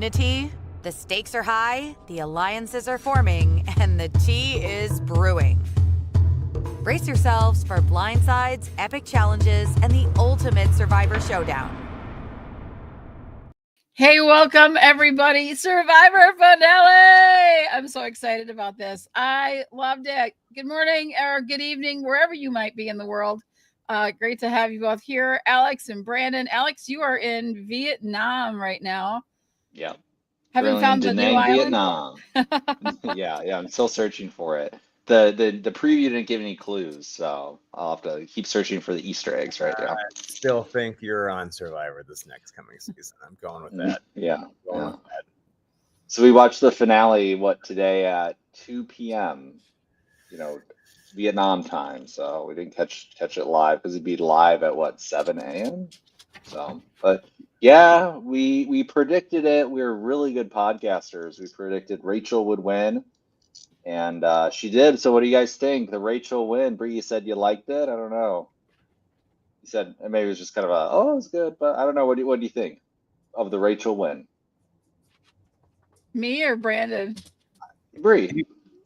unity, the stakes are high, the alliances are forming, and the tea is brewing. Brace yourselves for blindsides, epic challenges, and the ultimate Survivor showdown. Hey, welcome everybody. Survivor finale. I'm so excited about this. I loved it. Good morning or good evening, wherever you might be in the world. Great to have you both here, Alex and Brandon. Alex, you are in Vietnam right now. Yeah. Haven't found the new Vietnam. Yeah, I'm still searching for it. The preview didn't give any clues, so I'll have to keep searching for the Easter eggs, right? Yeah. I still think you're on Survivor this next coming season. I'm going with that. Yeah. So we watched the finale, today at 2 p.m., Vietnam time. So we didn't catch it live because it'd be live at 7 a.m. So, but yeah, we predicted it. We were really good podcasters. We predicted Rachel would win, and she did. So what do you guys think? The Rachel win. Bree, you said you liked it. I don't know. You said maybe it was just kind of it was good, but I don't know. What do you think of the Rachel win? Me or Brandon? Bree.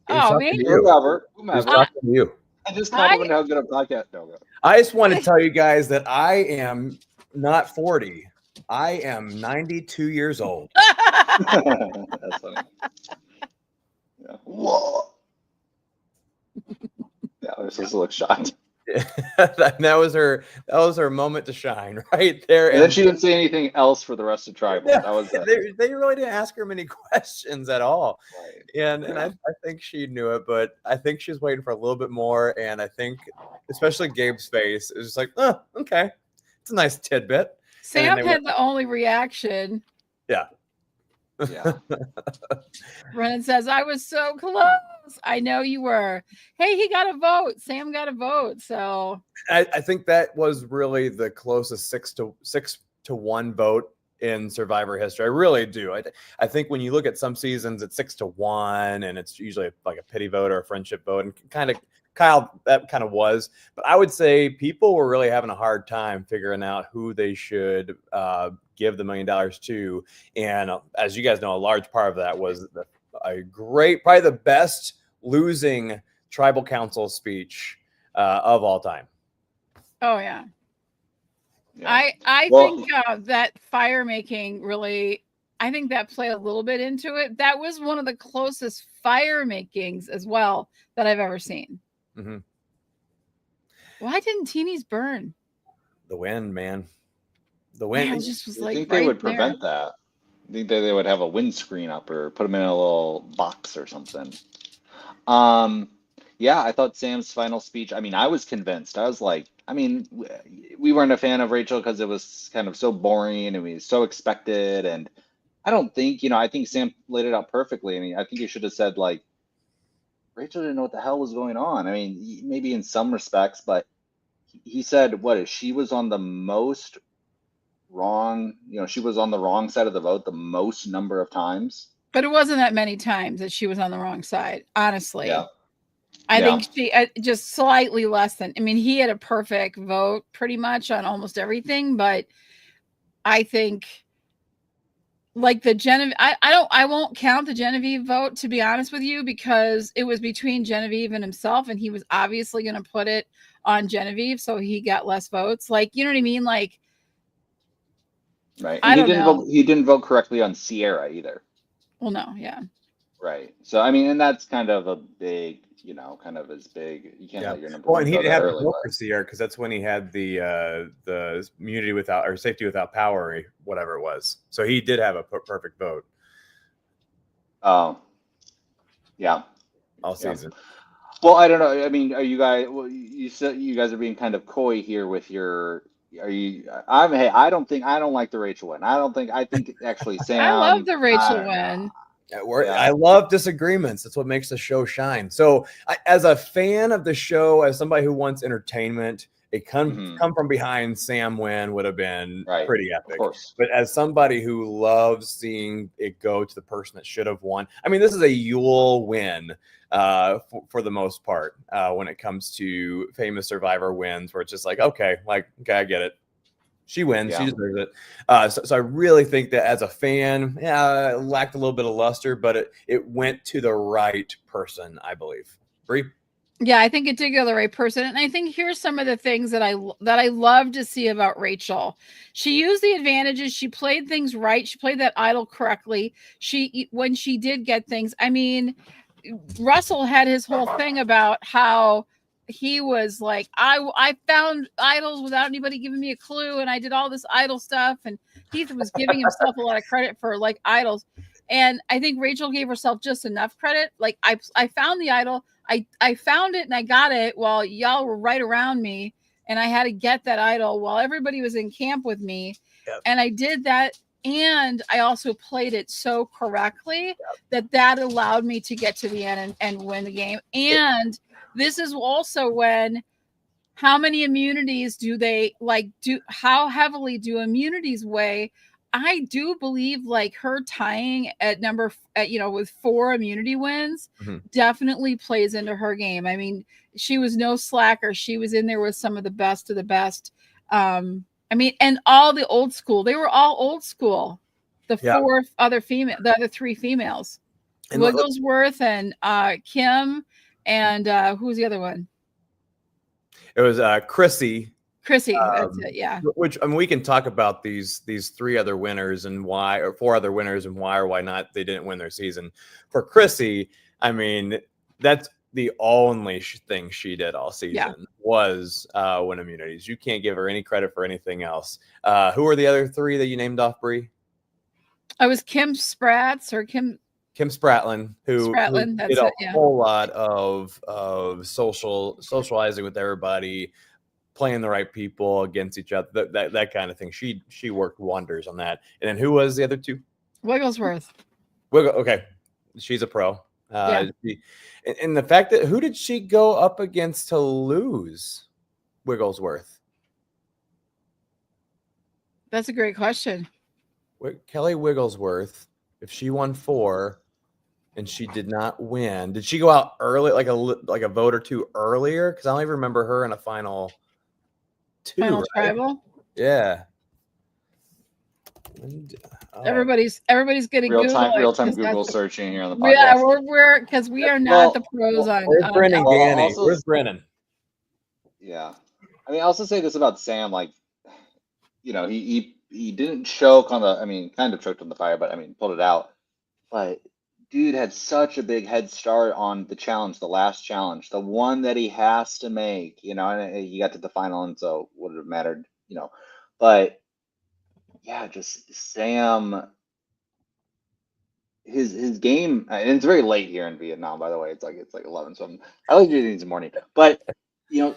Oh, me? Whomever. Who's talking to you? I just complimented how good a podcast. No. I just want to tell you guys that I am not 40. I am 92 years old. That's funny. Yeah. Whoa. Yeah, I was supposed to look shocked. that was her moment to shine right there. And then she didn't say anything else for the rest of Tribal. Yeah, that was they really didn't ask her many questions at all. Right. And I think she knew it, but I think she's waiting for a little bit more. And I think especially Gabe's face is just like, oh, okay. It's a nice tidbit. Sam had the only reaction. Yeah. Brennan says, I was so close. I know you were. Hey, he got a vote. Sam got a vote. So I think that was really the closest 6-1 vote in Survivor history. I really do. I think when you look at some seasons, it's 6-1, and it's usually like a pity vote or a friendship vote. And Kyle, that kind of was. But I would say people were really having a hard time figuring out who they should give the $1 million to. And as you guys know, a large part of that was probably the best losing tribal council speech of all time. Oh, yeah. I think that fire making really, I think that played a little bit into it. That was one of the closest fire makings as well that I've ever seen. Mm-hmm. Why didn't Teeny's burn? The wind, man. The wind. Man, just was I think they would prevent that. I think they would have a windscreen up or put them in a little box or something. Yeah, I thought Sam's final speech, I was convinced. I was like, we weren't a fan of Rachel because it was kind of so boring and we was so expected. And I don't think, I think Sam laid it out perfectly. I think you should have said, like, Rachel didn't know what the hell was going on. Maybe in some respects, but he said, she was on the most wrong, she was on the wrong side of the vote the most number of times. But it wasn't that many times that she was on the wrong side, honestly. Yeah. I think she just slightly less than, he had a perfect vote pretty much on almost everything, but I think like the Genevieve, I won't count the Genevieve vote, to be honest with you, because it was between Genevieve and himself, and he was obviously going to put it on Genevieve, so he got less votes. Like, you know what I mean? Like, right. And he didn't vote correctly on Sierra either. Well, no, yeah. Right. So, and that's kind of a big, kind of as big. You can't let your number one. And he didn't have to vote for Sierra because that's when he had the immunity without or safety without power, whatever it was. So he did have a perfect vote. Oh, yeah. All season. Well, I don't know. Are you guys? Well, you said you guys are being kind of coy here with your. I don't like the Rachel win. I think actually Sam. I love the Rachel win. I love disagreements. That's what makes the show shine. So as a fan of the show, as somebody who wants entertainment, a come from behind Sam win would have been pretty epic. Of course. But as somebody who loves seeing it go to the person that should have won, this is a Yule win for the most part when it comes to famous Survivor wins, where it's just like, okay, I get it. She wins. Yeah. She deserves it. So I really think that as a fan, yeah, it lacked a little bit of luster, but it went to the right person, I believe. Bree? Yeah, I think it did go to the right person. And I think here's some of the things that I love to see about Rachel. She used the advantages. She played things right. She played that idol correctly. When she did get things, I mean, Russell had his whole thing about how he was like, I found idols without anybody giving me a clue, and I did all this idol stuff, and Heath was giving himself a lot of credit for like idols. And I think Rachel gave herself just enough credit. Like I found the idol. I found it and I got it while y'all were right around me, and I had to get that idol while everybody was in camp with me. Yep. And I did that, and I also played it so correctly that allowed me to get to the end and win the game. And this is also when, how many immunities do they how heavily do immunities weigh? I do believe like her tying at with 4 immunity wins definitely plays into her game. I mean, she was no slacker. She was in there with some of the best of the best. I mean, and all the old school, they were all old school. The 3 females, and Wigglesworth and Kim and who was the other one? It was Chrissy. That's it, yeah. Which, I mean, we can talk about these 3 other winners and why, or 4 other winners and why or why not they didn't win their season. For Chrissy, I mean, that's the only thing she did all season was win immunities. You can't give her any credit for anything else. Who are the other 3 that you named off, Bree? I was Kim Spratlin, who did a whole lot of socializing with everybody, playing the right people against each other, that kind of thing. She worked wonders on that. And then who was the other 2? Wigglesworth. Okay, she's a pro. And the fact that, who did she go up against to lose? Wigglesworth. That's a great question. Kelly Wigglesworth, if she won 4 and she did not win, did she go out early, like a vote or 2 earlier? Because I don't even remember her in a final 2. Final right? tribal. Yeah. Everybody's getting real-time Google searching here on the podcast. Yeah, we're because we are not the pros on. Where's Brennan? Where's Brennan? Yeah, I mean, I also say this about Sam, like, you know, he didn't choke on the, I mean, kind of choked on the fire, but I mean, pulled it out. But dude had such a big head start on the challenge, the last challenge, the one that he has to make, you know, and he got to the final, and so would it have mattered, you know, but yeah, just Sam, his game, and it's very late here in Vietnam, by the way. It's like 11, so I like doing these in the morning. But you know,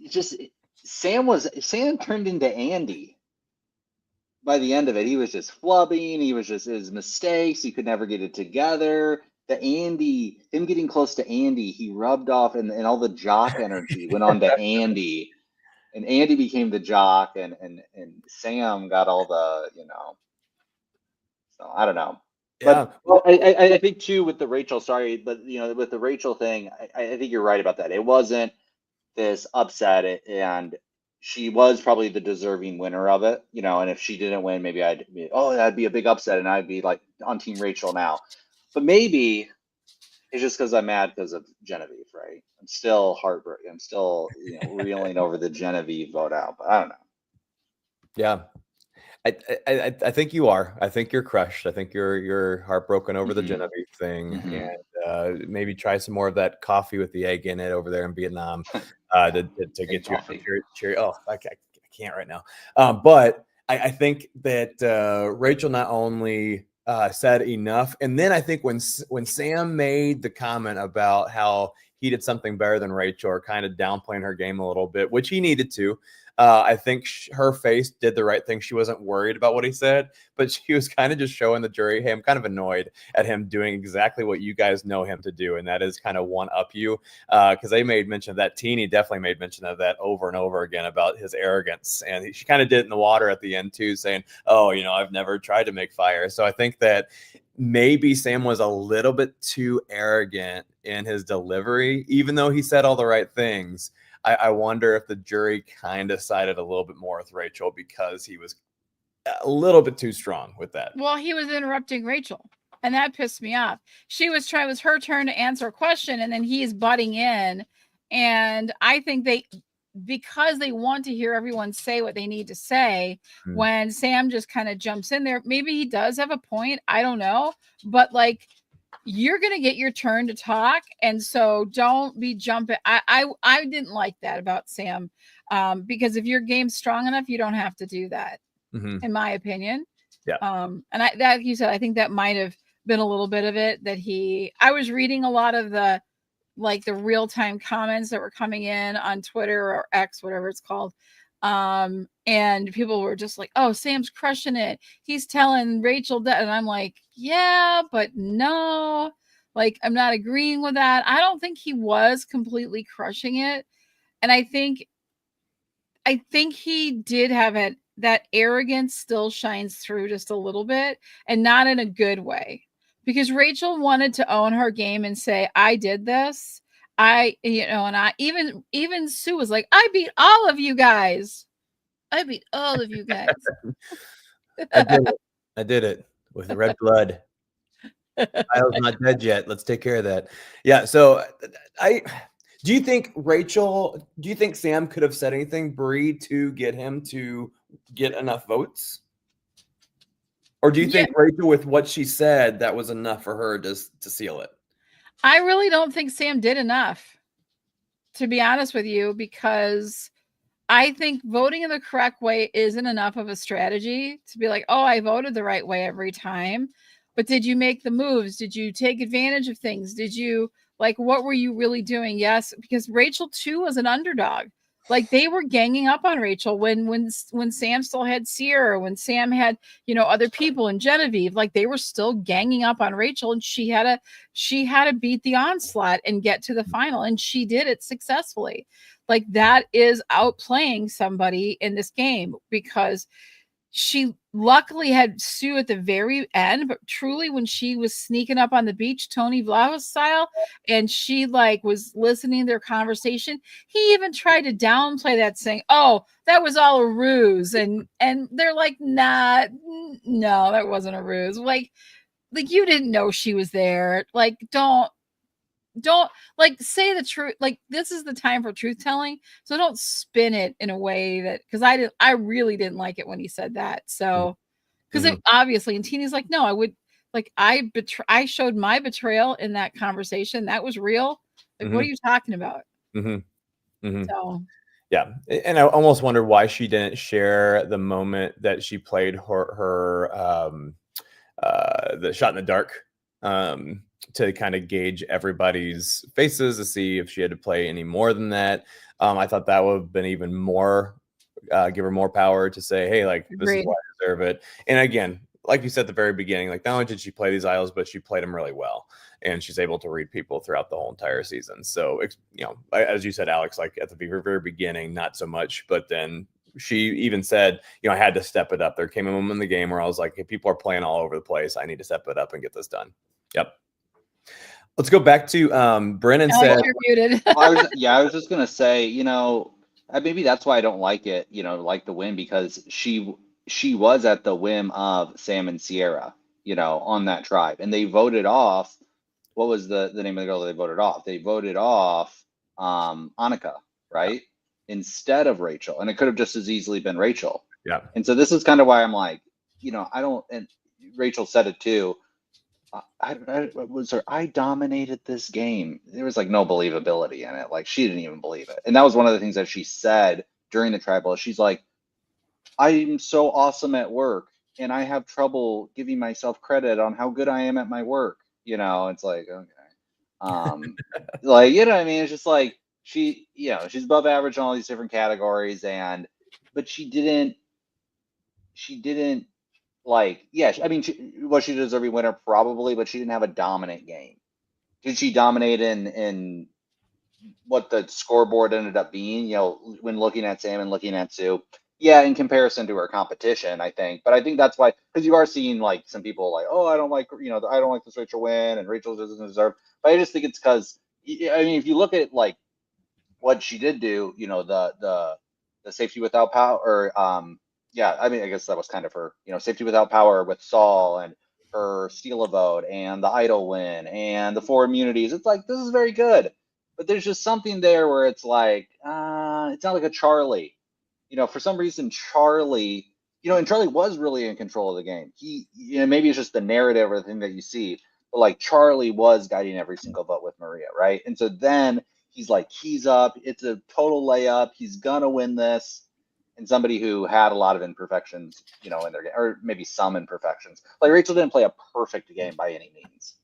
just Sam turned into Andy by the end of it. He was just flubbing. He was just his mistakes. He could never get it together. Him getting close to Andy, he rubbed off, and all the jock energy went on to Andy. And Andy became the jock, and Sam got all the, you know. So I don't know. Yeah. But I think too with the Rachel, sorry, but you know, with the Rachel thing, I think you're right about that. It wasn't this upset, and she was probably the deserving winner of it, you know. And if she didn't win, maybe that'd be a big upset, and I'd be like on Team Rachel now. But maybe it's just because I'm mad because of Genevieve, right? I'm still heartbroken. I'm still, you know, reeling over the Genevieve vote out, but I don't know. Yeah, I think you are. I think you're crushed. I think you're heartbroken over the Genevieve thing, and maybe try some more of that coffee with the egg in it over there in Vietnam to get you cheery. Oh, I can't right now. But I think that Rachel not only said enough, and then I think when Sam made the comment about how he did something better than Rachel, or kind of downplaying her game a little bit, which he needed to. I think her face did the right thing. She wasn't worried about what he said, but she was kind of just showing the jury, hey, I'm kind of annoyed at him doing exactly what you guys know him to do, and that is kind of one up you. Because they made mention of that. Teeny definitely made mention of that over and over again about his arrogance, and she kind of did it in the water at the end too, saying, oh, you know, I've never tried to make fire. So I think that maybe Sam was a little bit too arrogant in his delivery, even though he said all the right things. I wonder if the jury kind of sided a little bit more with Rachel because he was a little bit too strong with that. Well, he was interrupting Rachel, and that pissed me off. It was her turn to answer a question, and then he's butting in. And I think because they want to hear everyone say what they need to say, when Sam just kind of jumps in there, maybe he does have a point. I don't know. But like, you're going to get your turn to talk. And so don't be jumping. I didn't like that about Sam, because if your game's strong enough, you don't have to do that, in my opinion. Yeah. And that you said, I think that might have been a little bit of it that I was reading a lot of the real-time comments that were coming in on Twitter or X, whatever it's called. And people were just like, oh, Sam's crushing it. He's telling Rachel that. And I'm like, yeah, but no, like, I'm not agreeing with that. I don't think he was completely crushing it. And I think he did have it. That arrogance still shines through just a little bit, and not in a good way, because Rachel wanted to own her game and say, I did this. And I even Sue was like, I beat all of you guys. I did it with the red blood. Kyle's not dead yet. Let's take care of that. Yeah. So do you think Sam could have said anything, Bree, to get him to get enough votes? Or do you think Rachel, with what she said, that was enough for her to seal it? I really don't think Sam did enough, to be honest with you, because I think voting in the correct way isn't enough of a strategy to be like, oh, I voted the right way every time. But did you make the moves? Did you take advantage of things? Did you, like, what were you really doing? Yes, because Rachel too was an underdog. Like, they were ganging up on Rachel when Sam still had Sierra, when Sam had, other people, and Genevieve. Like, they were still ganging up on Rachel, and she had to beat the onslaught and get to the final, and she did it successfully. Like, that is outplaying somebody in this game, because she luckily had Sue at the very end, but truly when she was sneaking up on the beach, Tony Vlahos style, and she was listening to their conversation, he even tried to downplay that, saying, oh, that was all a ruse. And they're like, nah, no, that wasn't a ruse. Like you didn't know she was there. Like, don't say the truth. Like, this is the time for truth telling, so don't spin it in a way that, because I really didn't like it when he said that. So because obviously, and Tina's like, no, I would, like, I showed my betrayal in that conversation. That was real. Like, what are you talking about? So yeah, and I almost wonder why she didn't share the moment that she played her the shot in the dark, to kind of gauge everybody's faces to see if she had to play any more than that. I thought that would have been even more, give her more power to say, hey, like, this is why I deserve it. And again, like you said at the very beginning, like, not only did she play these aisles, but she played them really well, and she's able to read people throughout the whole entire season. So, as you said, Alex, like, at the very, very beginning, not so much, but then she even said, I had to step it up. There came a moment in the game where I was like, hey, people are playing all over the place. I need to step it up and get this done. Yep. Let's go back to Brennan said. You're muted. I was just gonna say, maybe that's why I don't like it. Like the win, because she was at the whim of Sam and Sierra, on that tribe, and they voted off. What was the name of the girl that they voted off? They voted off Annika, right, instead of Rachel, and it could have just as easily been Rachel. Yeah. And so this is kind of why I'm like, I don't. And Rachel said it too. I dominated this game. There was no believability in it. Like, she didn't even believe it. And that was one of the things that she said during the tribal. She's like, I'm so awesome at work, and I have trouble giving myself credit on how good I am at my work. It's like, okay. What I mean? It's just like, she's above average in all these different categories, but she didn't was she a deserving winner? Probably, but she didn't have a dominant game. Did she dominate in what the scoreboard ended up being, when looking at Sam and looking at Sue? Yeah, in comparison to her competition, I think. But I think that's why, because you are seeing some people like, oh, I don't like, I don't like this Rachel win, and Rachel doesn't deserve. But I just think it's because, if you look at what she did do, the safety without power, or yeah, I mean, I guess that was kind of her, safety without power with Saul, and her steal a vote, and the idol win, and the 4 immunities. It's like, this is very good, but there's just something there where it's like, it's not like a Charlie. For some reason, Charlie, and Charlie was really in control of the game. He, maybe it's just the narrative or the thing that you see, but like Charlie was guiding every single vote with Maria, right? And so then he's like, he's up. It's a total layup. He's gonna win this. And somebody who had a lot of imperfections, in their game, or maybe some imperfections. Like Rachel didn't play a perfect game by any means.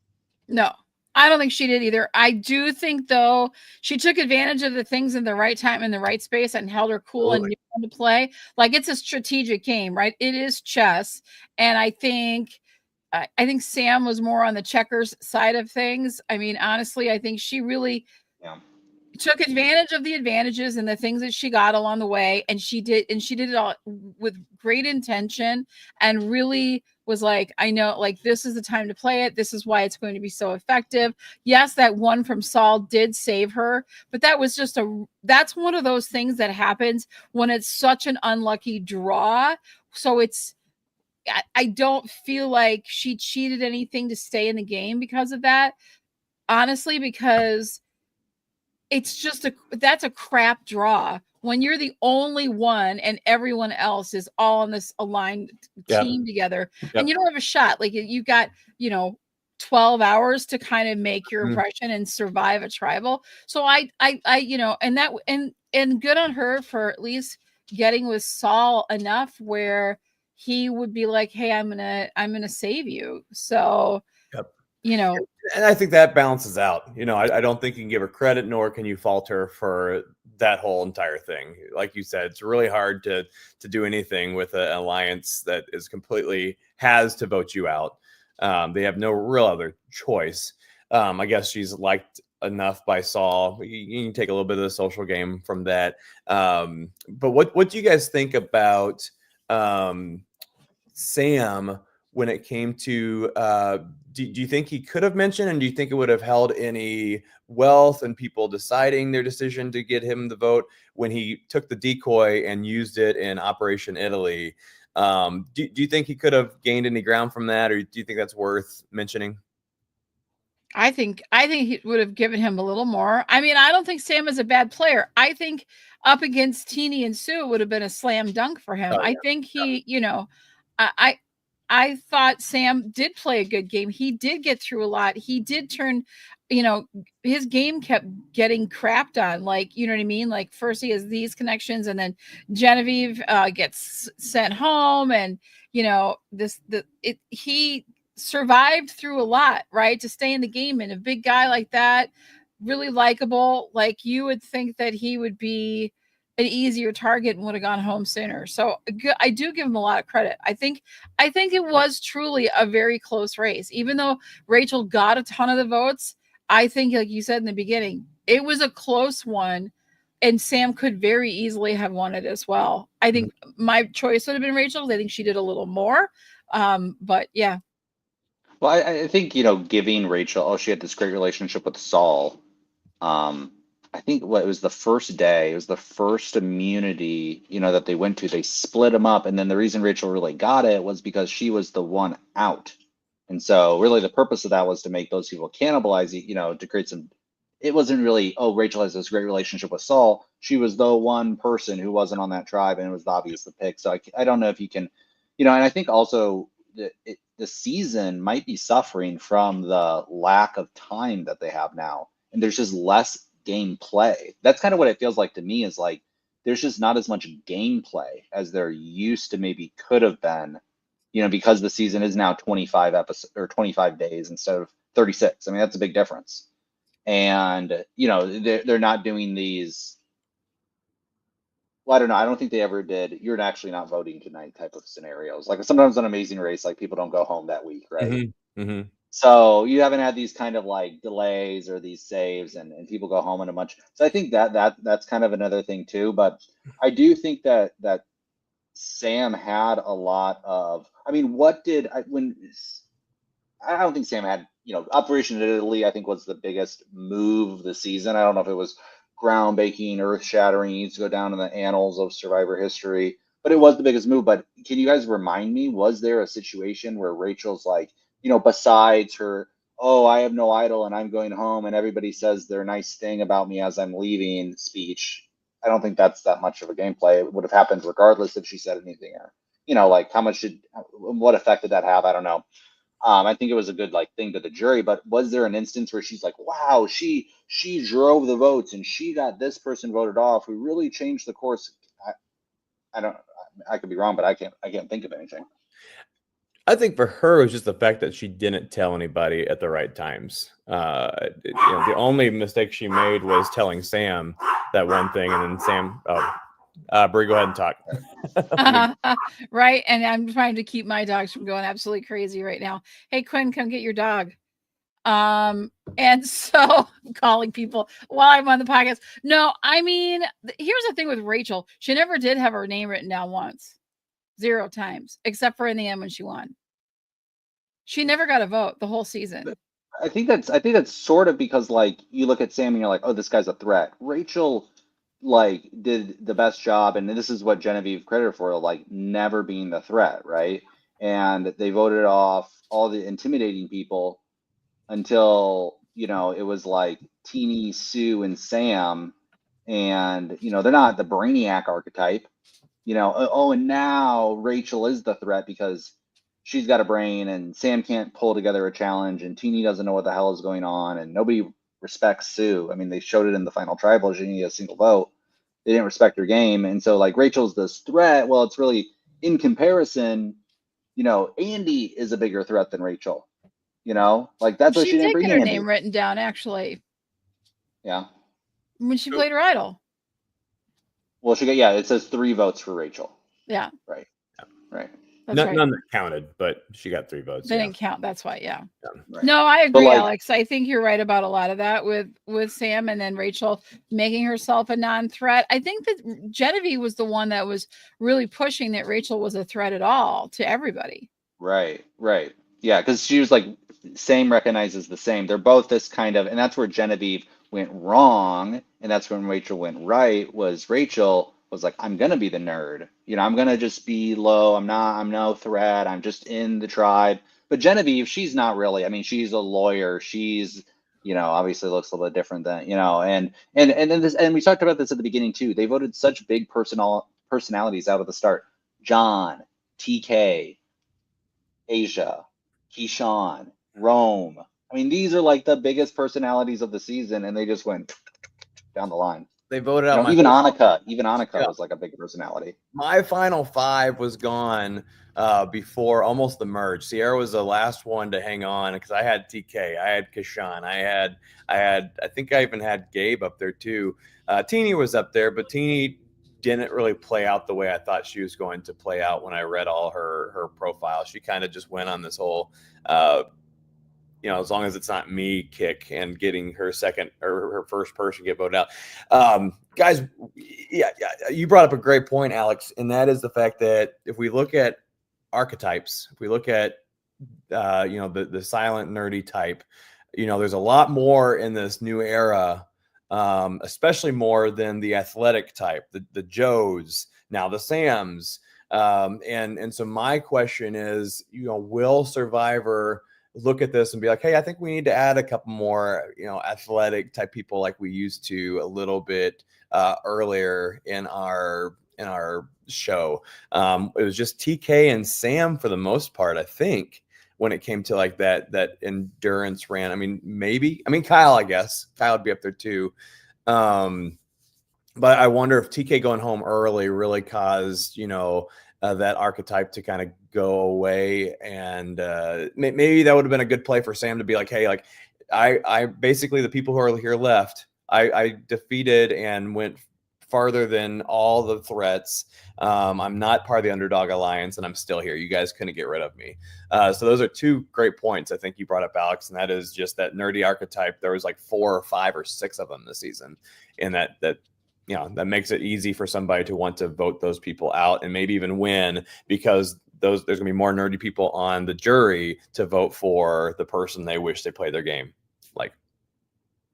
No, I don't think she did either. I do think, though, she took advantage of the things in the right time, in the right space, and held her cool and knew how to play. Like, it's a strategic game, right? It is chess. And I think Sam was more on the checkers side of things. I mean, honestly, I think she really took advantage of the advantages and the things that she got along the way. And she did it all with great intention, and really was like, I know, like, this is the time to play it. This is why it's going to be so effective. Yes, that one from Saul did save her, but that was just that's one of those things that happens when it's such an unlucky draw. So I don't feel like she cheated anything to stay in the game because of that. Honestly, because it's just that's a crap draw when you're the only one and everyone else is all on this aligned team together, and you don't have a shot. Like, you got, 12 hours to kind of make your impression and survive a tribal. So I and good on her for at least getting with Saul enough where he would be like, hey, I'm gonna save you. So and I think that balances out. I don't think you can give her credit, nor can you fault her for that whole entire thing. Like you said, it's really hard to do anything with an alliance that is completely has to vote you out. They have no real other choice. I guess she's liked enough by Saul. You can take a little bit of the social game from that. But what do you guys think about Sam when it came to do you think he could have mentioned, and do you think it would have held any wealth and people deciding their decision to get him the vote when he took the decoy and used it in Operation Italy? Do you think he could have gained any ground from that, or do you think that's worth mentioning? I think he would have given him a little more. I mean, I don't think Sam is a bad player. I think up against Teeny and Sue would have been a slam dunk for him. I think he, I thought Sam did play a good game. He did get through a lot. He did turn, his game kept getting crapped on. Like, you know what I mean? Like, first he has these connections, and then Genevieve gets sent home, and he survived through a lot, right? To stay in the game, and a big guy like that, really likable. Like, you would think that he would be an easier target and would have gone home sooner. So I do give him a lot of credit. I think it was truly a very close race. Even though Rachel got a ton of the votes, I think, like you said in the beginning, it was a close one, and Sam could very easily have won it as well. I think my choice would have been Rachel. I think she did a little more. But yeah. Well, I think, giving Rachel, she had this great relationship with Saul. I think it was the first day, it was the first immunity, that they went to. They split them up, and then the reason Rachel really got it was because she was the one out. And so really the purpose of that was to make those people cannibalize, to create some, it wasn't really, oh, Rachel has this great relationship with Saul. She was the one person who wasn't on that tribe, and it was obvious the pick. So I don't know if you can, and I think also the season might be suffering from the lack of time that they have now. And there's just less gameplay. That's kind of what it feels like to me, is like there's just not as much gameplay as there used to maybe could have been, because the season is now 25 episodes or 25 days instead of 36. I mean, that's a big difference. And they're not doing these, well, I don't know, I don't think they ever did you're actually not voting tonight type of scenarios. Like sometimes on Amazing Race, like people don't go home that week, right? So you haven't had these kind of like delays or these saves, and people go home in a bunch. So I think that's kind of another thing too. But I do think that Sam had a lot of, I mean, I don't think Sam had, Operation Italy, I think, was the biggest move of the season. I don't know if it was groundbreaking, earth-shattering, needs to go down in the annals of Survivor history. But it was the biggest move. But can you guys remind me, was there a situation where Rachel's like, besides her, oh, I have no idol and I'm going home and everybody says their nice thing about me as I'm leaving speech? I don't think that's that much of a gameplay. It would have happened regardless if she said anything, or, like what effect did that have? I don't know. I think it was a good thing to the jury, but was there an instance where she's like, wow, she drove the votes and she got this person voted off, we really changed the course? I could be wrong, but I can't think of anything. I think for her, it was just the fact that she didn't tell anybody at the right times. The only mistake she made was telling Sam that one thing, and then Sam, Brie, go ahead and talk. Right. And I'm trying to keep my dogs from going absolutely crazy right now. Hey, Quinn, come get your dog. And so calling people while I'm on the podcast. No, I mean, here's the thing with Rachel. She never did have her name written down once. 0 times, except for in the end when she won. She never got a vote the whole season. I think that's sort of because you look at Sam and you're like, oh, this guy's a threat. Rachel did the best job, and this is what Genevieve credited for, never being the threat, right? And they voted off all the intimidating people until it was Teeny, Sue, and Sam, and they're not the brainiac archetype. And now Rachel is the threat because she's got a brain and Sam can't pull together a challenge and Teeny doesn't know what the hell is going on and nobody respects Sue. I mean, they showed it in the final tribal. She didn't get a single vote. They didn't respect her game. And so Rachel's this threat. Well, it's really in comparison, Andy is a bigger threat than Rachel. That's what she didn't bring her Andy. name written down, actually. Yeah. When she played her idol. Well, it says 3 votes for Rachel. Yeah. Right. Right. Right. None that counted, but she got 3 votes. They didn't count. That's why. Yeah. Right. No, I agree, Alex. I think you're right about a lot of that with Sam and then Rachel making herself a non-threat. I think that Genevieve was the one that was really pushing that Rachel was a threat at all to everybody. Right. Right. Yeah. Because she was same recognizes the same. They're both this kind of, and that's where Genevieve went wrong. And that's when Rachel went right, was Rachel was like, I'm going to be the nerd. I'm going to just be low. I'm no threat. I'm just in the tribe. But Genevieve, she's not really. I mean, she's a lawyer. She's, obviously looks a little bit different than, and then this, and we talked about this at the beginning too. They voted such big personalities out of the start. John, TK, Asia, Keyshawn, Rome. I mean, these are the biggest personalities of the season, and they just went down the line. They voted out even Annika. Even Annika was a big personality. My final 5 was gone before almost the merge. Sierra was the last one to hang on because I had TK, I had Kashan, I think I even had Gabe up there too. Teeny was up there, but Teeny didn't really play out the way I thought she was going to play out when I read all her profile. She kind of just went on this whole as long as it's not me kick and getting her second or her first person get voted out. Guys, yeah, you brought up a great point, Alex, and that is the fact that if we look at archetypes, if we look at the silent nerdy type, there's a lot more in this new era, especially more than the athletic type, the Joes, now the Sams, and so my question is, will Survivor look at this and be like, hey, I think we need to add a couple more, athletic type people like we used to a little bit earlier in our show. It was just TK and Sam for the most part, I think, when it came to that endurance ran. I mean, Kyle, I guess Kyle would be up there too. But I wonder if TK going home early really caused, that archetype to kind of go away, and maybe that would have been a good play for Sam to be like, hey, I basically the people who are here left, I defeated and went farther than all the threats. I'm not part of the underdog alliance, and I'm still here. You guys couldn't get rid of me. So those are 2 great points I think you brought up, Alex, and that is just that nerdy archetype. There was 4 or 5 or 6 of them this season, and that makes it easy for somebody to want to vote those people out and maybe even win, because there's going to be more nerdy people on the jury to vote for the person they wish they played their game like.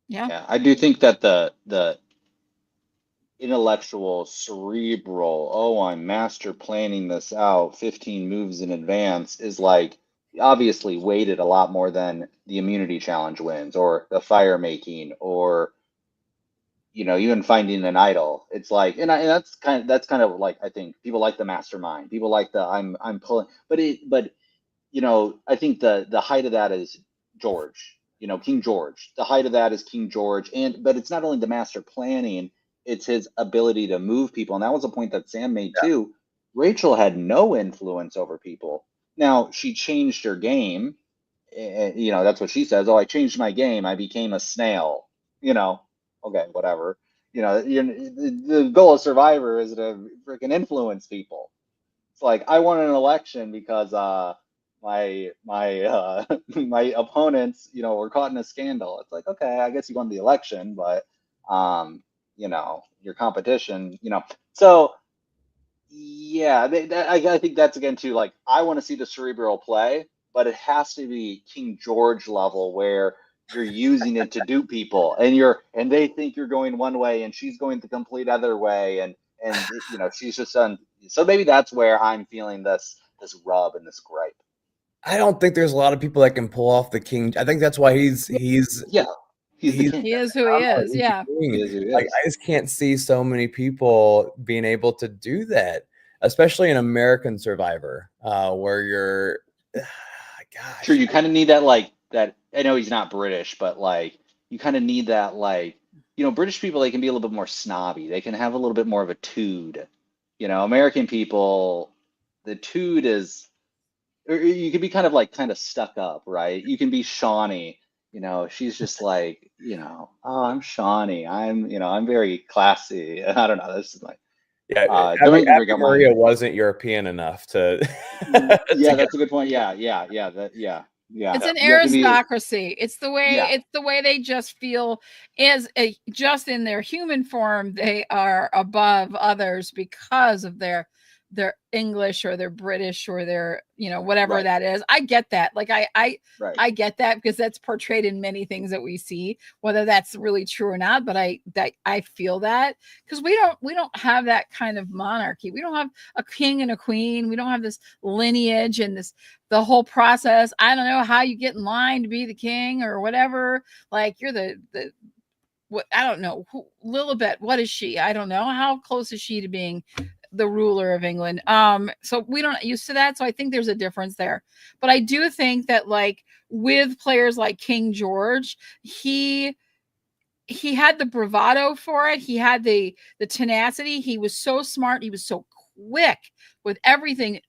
Yeah, I do think that the intellectual, cerebral, oh, I'm master planning this out 15 moves in advance, is like obviously weighted a lot more than the immunity challenge wins or the fire making or even finding an idol. It's like, and that's kind of like, I think people like the mastermind. People like the I'm pulling, but I think the height of that is George. King George. The height of that is King George, but it's not only the master planning, it's his ability to move people, and that was a point that Sam made too. Rachel had no influence over people. Now she changed her game. That's what she says. Oh, I changed my game. I became a snail. Okay, whatever. The goal of Survivor is to freaking influence people. It's like I won an election because my my opponents, were caught in a scandal. It's like, okay, I guess you won the election, but your competition, So yeah, I think that's again too. Like I want to see the cerebral play, but it has to be King George level where you're using it to dupe people, and they think you're going one way, and she's going the complete other way, and she's just done. So maybe that's where I'm feeling this rub and this gripe. I don't think there's a lot of people that can pull off the king. I think that's why he's the king. He is who he is. Yeah. He is who he is. Like I just can't see so many people being able to do that, especially in American Survivor, where you're, gosh. Sure, you kind of need that. I know he's not British, but like you kind of need that. Like British people, they can be a little bit more snobby. They can have a little bit more of a tood. American people, the tood is. Or you can be kind of stuck up, right? You can be Shawnee. She's just like, oh, I'm Shawnee. I'm very classy. I don't know. This is like, Maria wasn't European enough to. Mm-hmm. That's a good point. Yeah. It's an aristocracy. It's the way they just feel just in their human form. They are above others because of their English or their British or their whatever that is. I get that. Like I get that because that's portrayed in many things that we see, whether that's really true or not. But I feel that because we don't have that kind of monarchy. We don't have a king and a queen. We don't have this lineage and the whole process. I don't know how you get in line to be the king or whatever. Like you're the what, I don't know. Lilibet, what is she? I don't know. How close is she to being the ruler of England? So we don't used to that. So I think there's a difference there. But I do think that like with players like King George, he had the bravado for it. He had the tenacity. He was so smart. He was so quick with everything.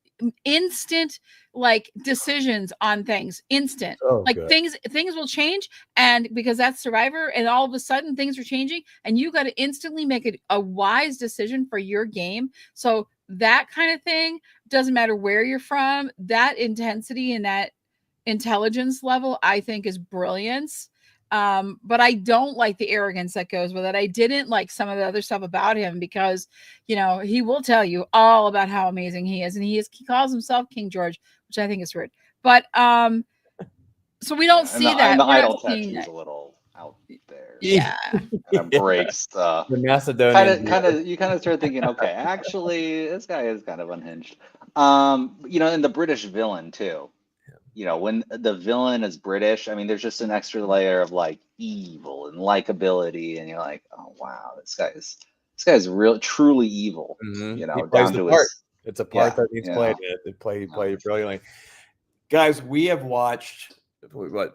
Instant like decisions on things. Instant. Things will change, and because that's Survivor, and all of a sudden things are changing, and you got to instantly make a wise decision for your game. So that kind of thing doesn't matter where you're from. That intensity and that intelligence level, I think, is brilliance. But I don't like the arrogance that goes with it. I didn't like some of the other stuff about him because, he will tell you all about how amazing he is. And he calls himself King George, which I think is rude. But, so we don't see that. And the idol tattoo is a little out there. Yeah. Kind of breaks the Macedonian. You kind of start thinking, okay, actually, this guy is kind of unhinged. And the British villain too. When the villain is British, I mean, there's just an extra layer of like evil and likability, and you're like, oh wow, this guy's truly evil. He plays the part. It's a part that he's played. He played brilliantly. Guys, we have watched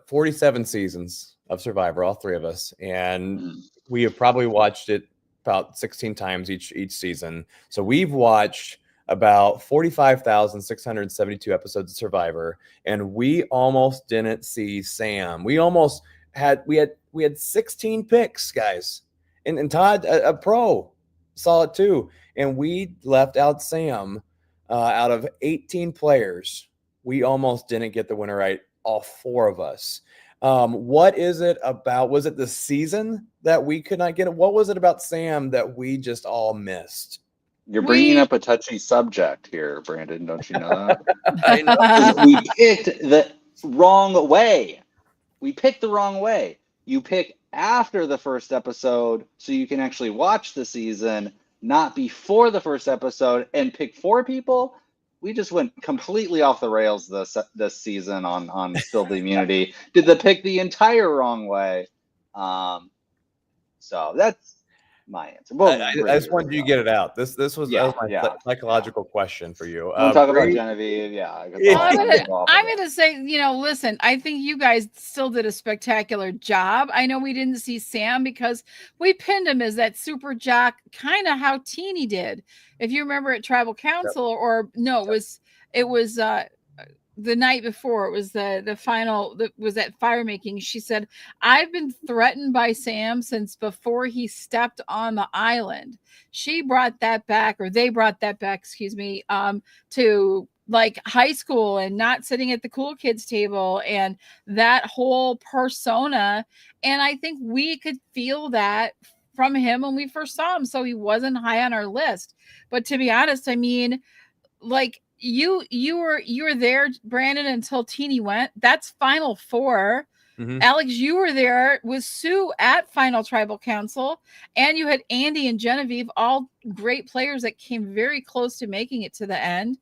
47 seasons of Survivor, all three of us, and we have probably watched it about 16 times each season. So we've watched about 45,672 episodes of Survivor, and we almost didn't see Sam. We had 16 picks, guys, and Todd, a pro, saw it too, and we left out Sam. Out of 18 players, we almost didn't get the winner right, all four of us. What is it about? Was it the season that we could not get it? What was it about Sam that we just all missed? You're bringing up a touchy subject here, Brandon. Don't you know that? I know. We picked the wrong way. You pick after the first episode so you can actually watch the season, not before the first episode, and pick 4 people. We just went completely off the rails this season on Spill the Immunity. Did the pick the entire wrong way. So that's my answer. I just wanted you to get it out. This was, Yeah, that was my yeah, psychological question for you. We'll talk about Bree- Genevieve. Yeah. Well, I'm gonna say, listen, I think you guys still did a spectacular job. I know we didn't see Sam because we pinned him as that super jock, kind of how Teeny did. If you remember at Tribal Council, or no, it was the night before, it was the final, that was at fire making. She said, I've been threatened by Sam since before he stepped on the island. She brought that back, or they brought that back, excuse me, to like high school and not sitting at the cool kids table and that whole persona. And I think we could feel that from him when we first saw him. So he wasn't high on our list. But to be honest, I mean, like, you were there, Brandon, until Teeny went. That's Final 4. Mhm. Alex, you were there with Sue at Final Tribal Council, and you had Andy and Genevieve, all great players that came very close to making it to the end.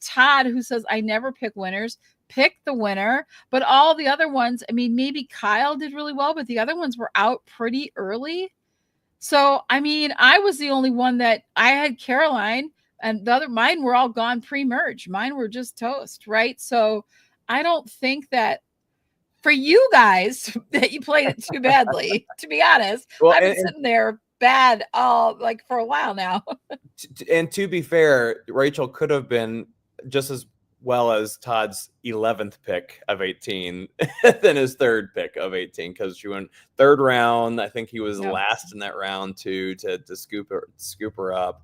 Todd, who says I never pick winners, picked the winner, but all the other ones, I mean, maybe Kyle did really well, but the other ones were out pretty early. So, I mean, I was the only one that I had Caroline, and mine were all gone pre-merge. Mine were just toast, right? So I don't think that for you guys that you played it too badly, to be honest. Well, I've been sitting there bad like for a while now. And to be fair, Rachel could have been just as well as Todd's 11th pick of 18 than his 3rd pick of 18, because she went 3rd round. I think he was last in that round too, to scoop her up.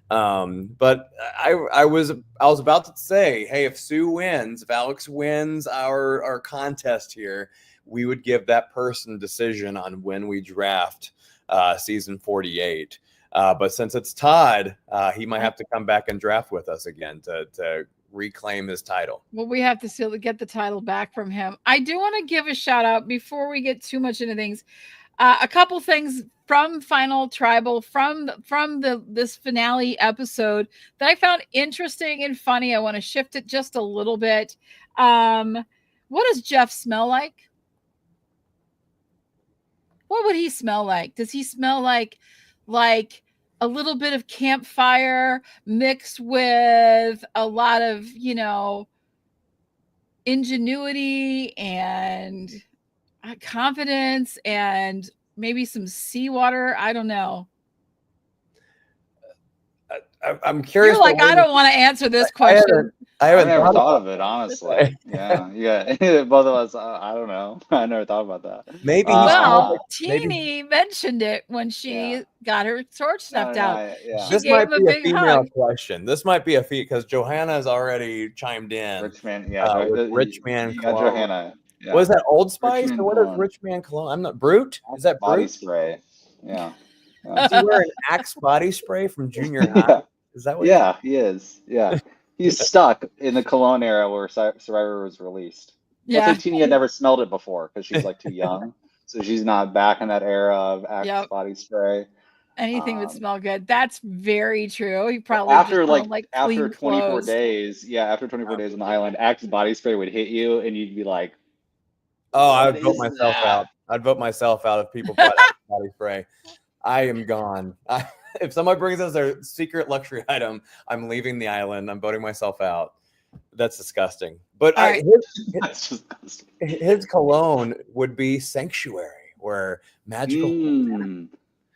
But I was about to say, hey, if Sue wins, if Alex wins our contest here, we would give that person decision on when we draft season 48. But since it's Todd, he might have to come back and draft with us again to reclaim his title. Well, we have to still get the title back from him. I do want to give a shout out before we get too much into things. A couple things from Final Tribal, from this finale episode that I found interesting and funny. I want to shift it just a little bit. What does Jeff smell like? What would he smell like? Does he smell like a little bit of campfire mixed with a lot of, ingenuity and confidence and maybe some seawater? I don't know. I'm curious. You're like, I don't want to answer this question. I haven't never thought of it, honestly. Yeah. Both of us, I don't know. I never thought about that. Maybe. Teeny mentioned it when she got her sword snuffed out. This might be a female question. This might be a because Johanna has already chimed in. Richman, Richman cologne. Johanna. Yeah. Was that Old Spice or what is Richman cologne? I'm not Brute. Is that body Brute? Spray? Yeah. Is he wearing Axe body spray from junior high? Is that what? Yeah, he is. Yeah. He's stuck in the cologne era where Survivor was released. Yeah. I think Teeny had never smelled it before because she's like too young. So she's not back in that era of Axe body spray. Anything would smell good. That's very true. He probably after 24 clothes. Days. Yeah, after 24 days on the island, Axe body spray would hit you and you'd be like, oh, I would vote myself out. I'd vote myself out if people bought Axe body spray. I am gone. If somebody brings us their secret luxury item, I'm leaving the island. I'm voting myself out. That's disgusting. But that's disgusting. His cologne would be Sanctuary, where magical.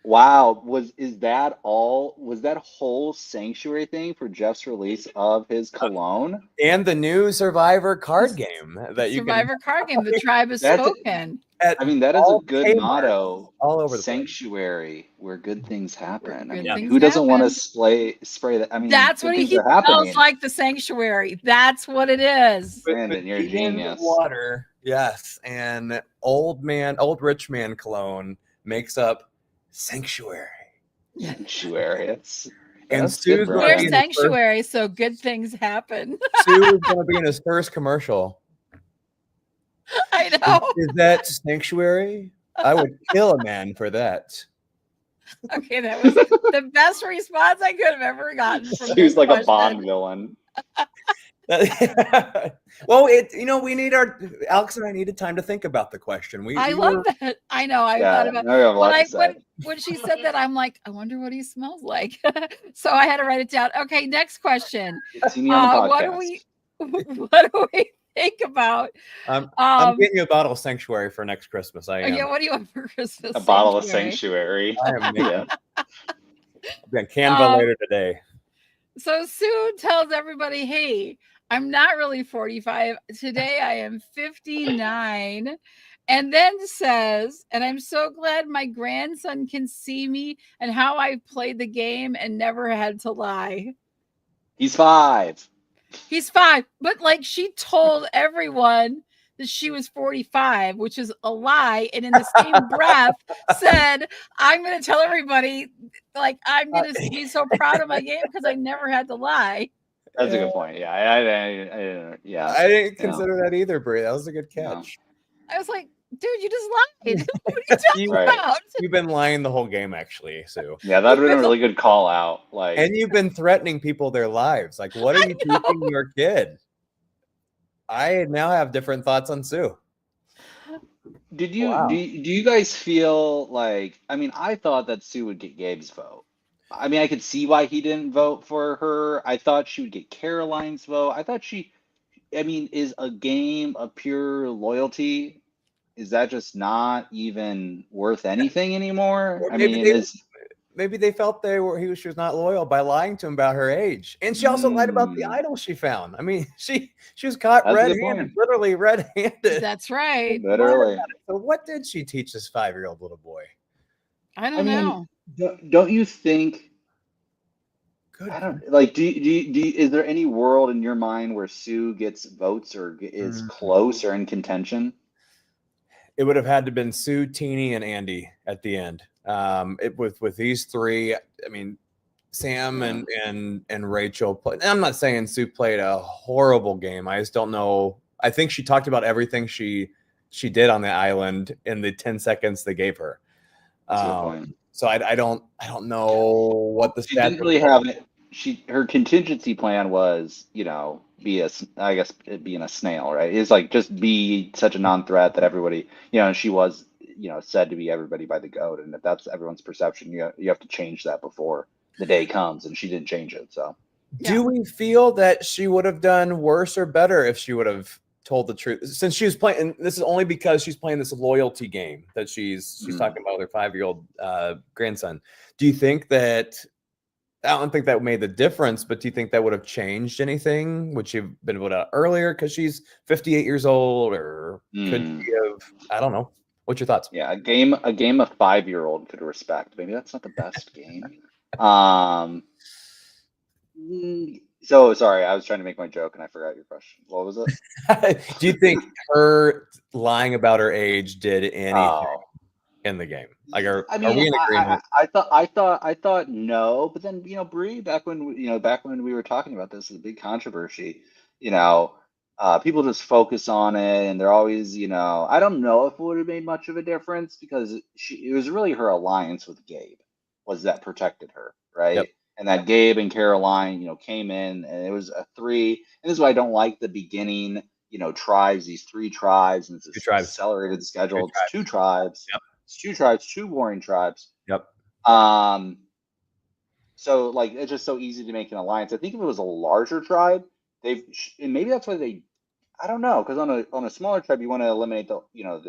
Wow. Was that whole Sanctuary thing for Jeff's release of his cologne? And the new Survivor card game that you Survivor card game, the tribe is spoken. That is a good motto. All over the Sanctuary, where good things happen. Who doesn't want to spray that? I mean, that's what he smells like, the Sanctuary. That's what it is. Brandon, you're a genius. Water, yes, and old rich man cologne makes up Sanctuary. And Sue's we're Sanctuary, so good things happen. Sue is going to be in his first commercial. I know. Is that Sanctuary? I would kill a man for that. Okay, that was the best response I could have ever gotten from He this was like question. a Bond villain. Well, we need Alex and I needed time to think about the question. I love that. I know. I Yeah, thought about now we have a lot to say. when she said that, I'm like, I wonder what he smells like. So I had to write it down. Okay, next question. See me on the podcast. What do we think about? I'm getting you a bottle of Sanctuary for next Christmas. I am. Yeah, what do you want for Christmas? A bottle of Sanctuary. I am making I've Canva later today. So Sue tells everybody, hey, I'm not really 45. Today I am 59. And then says, and I'm so glad my grandson can see me and how I played the game and never had to lie. He's 5. He's 5. But like she told everyone that she was 45, which is a lie. And in the same breath said, I'm going to tell everybody, like, I'm going to be so proud of my game because I never had to lie. That's a good point. Yeah. I didn't consider that either, Brie. That was a good catch. I was like, dude, you just lied. What are you talking about? You've been lying the whole game, actually, Sue. Yeah, that would have been a really good call out. Like, and you've been threatening people their lives. Like, what are you teaching your kid? I now have different thoughts on Sue. Did you do you guys feel like, I mean, I thought that Sue would get Gabe's vote. I mean, I could see why he didn't vote for her. I thought she would get Caroline's vote. I thought is a game of pure loyalty? Is that just not even worth anything anymore? Maybe they felt she was not loyal by lying to him about her age. And she also lied about the idol she found. I mean, she was caught red-handed, literally red-handed. That's right. Literally. So what did she teach this 5-year-old little boy? I don't know. Don't you think? Good. I don't like. Do you? Is there any world in your mind where Sue gets votes or is close or in contention? It would have had to been Sue, Teeny, and Andy at the end. With these three, I mean, Sam and Rachel. I'm not saying Sue played a horrible game. I just don't know. I think she talked about everything she did on the island in the 10 seconds they gave her. So I don't know what the she didn't really have it. Her contingency plan was, being a snail, right? It's like just be such a non-threat that everybody, she was, said to be everybody by the goat, and if that's everyone's perception, you have to change that before the day comes, and she didn't change it. So, do we feel that she would have done worse or better if she would have told the truth? Since she was playing, and this is only because she's playing this loyalty game that she's talking about with her 5-year-old grandson. Do you think that? I don't think that made the difference, but do you think that would have changed anything? Would she have been voted out earlier because she's 58 years old, or could she have? I don't know. What's your thoughts? Yeah, a game a 5-year-old could respect. Maybe that's not the best game. So sorry, I was trying to make my joke and I forgot your question. What was it? Do you think her lying about her age did anything in the game? Like, are we in agreement? I thought no, but then Bree, back when we were talking about this, the big controversy, people just focus on it, and they're always, I don't know if it would have made much of a difference because it was really her alliance with Gabe was that protected her, right? Yep. And that Gabe and Caroline, came in, and it was a 3. And this is why I don't like the beginning, tribes, these 3 tribes, and it's accelerated schedule. It's 2 tribes. Yep. It's 2 tribes, 2 warring tribes. Yep. So like it's just so easy to make an alliance. I think if it was a larger tribe, and maybe that's why I don't know, because on a smaller tribe you want to eliminate the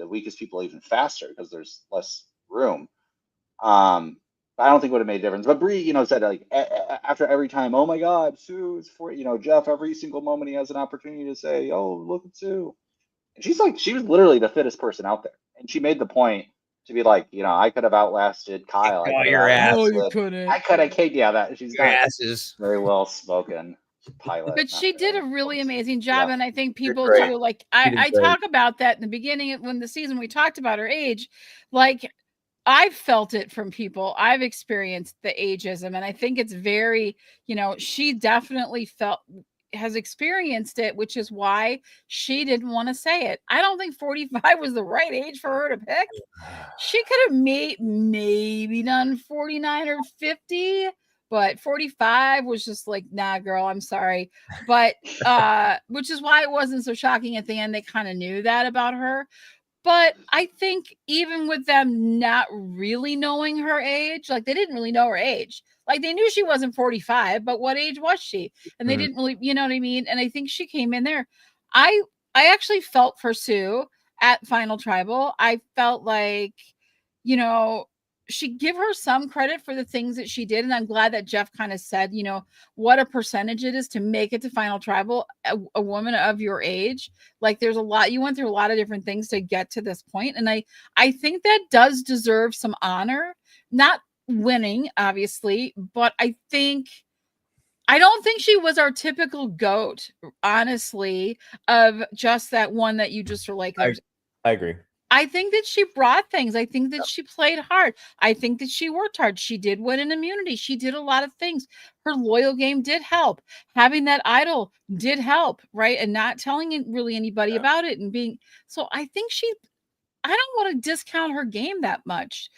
weakest people even faster because there's less room. I don't think it would have made a difference. But Bree, said like after every time, oh my God, Sue is for Jeff. Every single moment he has an opportunity to say, oh, look at Sue. And she was literally the fittest person out there, and she made the point to be like, I could have outlasted Kyle. Your ass. No, you couldn't. I could have Kate. Yeah, that she's your ass is very well spoken pilot. But she did a really amazing job, and I think people do. Like I talk about that in the beginning when the season we talked about her age. Like I've felt it from people. I've experienced the ageism, and I think it's very, she definitely felt has experienced it, which is why she didn't want to say it. I don't think 45 was the right age for her to pick. She could have maybe done 49 or 50, but 45 was just like, nah, girl, I'm sorry. But which is why it wasn't so shocking at the end. They kind of knew that about her. But I think even with them not really knowing her age, like they didn't really know her age. Like they knew she wasn't 45, but what age was she? And they didn't really, you know what I mean? And I think she came in there. I actually felt for Sue at Final Tribal. I felt like, you know, she give her some credit for the things that she did. And I'm glad that Jeff kind of said, you know, what a percentage it is to make it to Final Tribal, a woman of your age. Like there's a lot, you went through a lot of different things to get to this point. And I think that does deserve some honor, not winning, obviously, but I don't think she was our typical GOAT, honestly, of just that one that you just were like, I agree. I think that she brought things. I think that she played hard. I think that she worked hard. She did win an immunity. She did a lot of things. Her loyal game did help. Having that idol did help, right? And not telling really anybody about it and being so. I think I don't want to discount her game that much.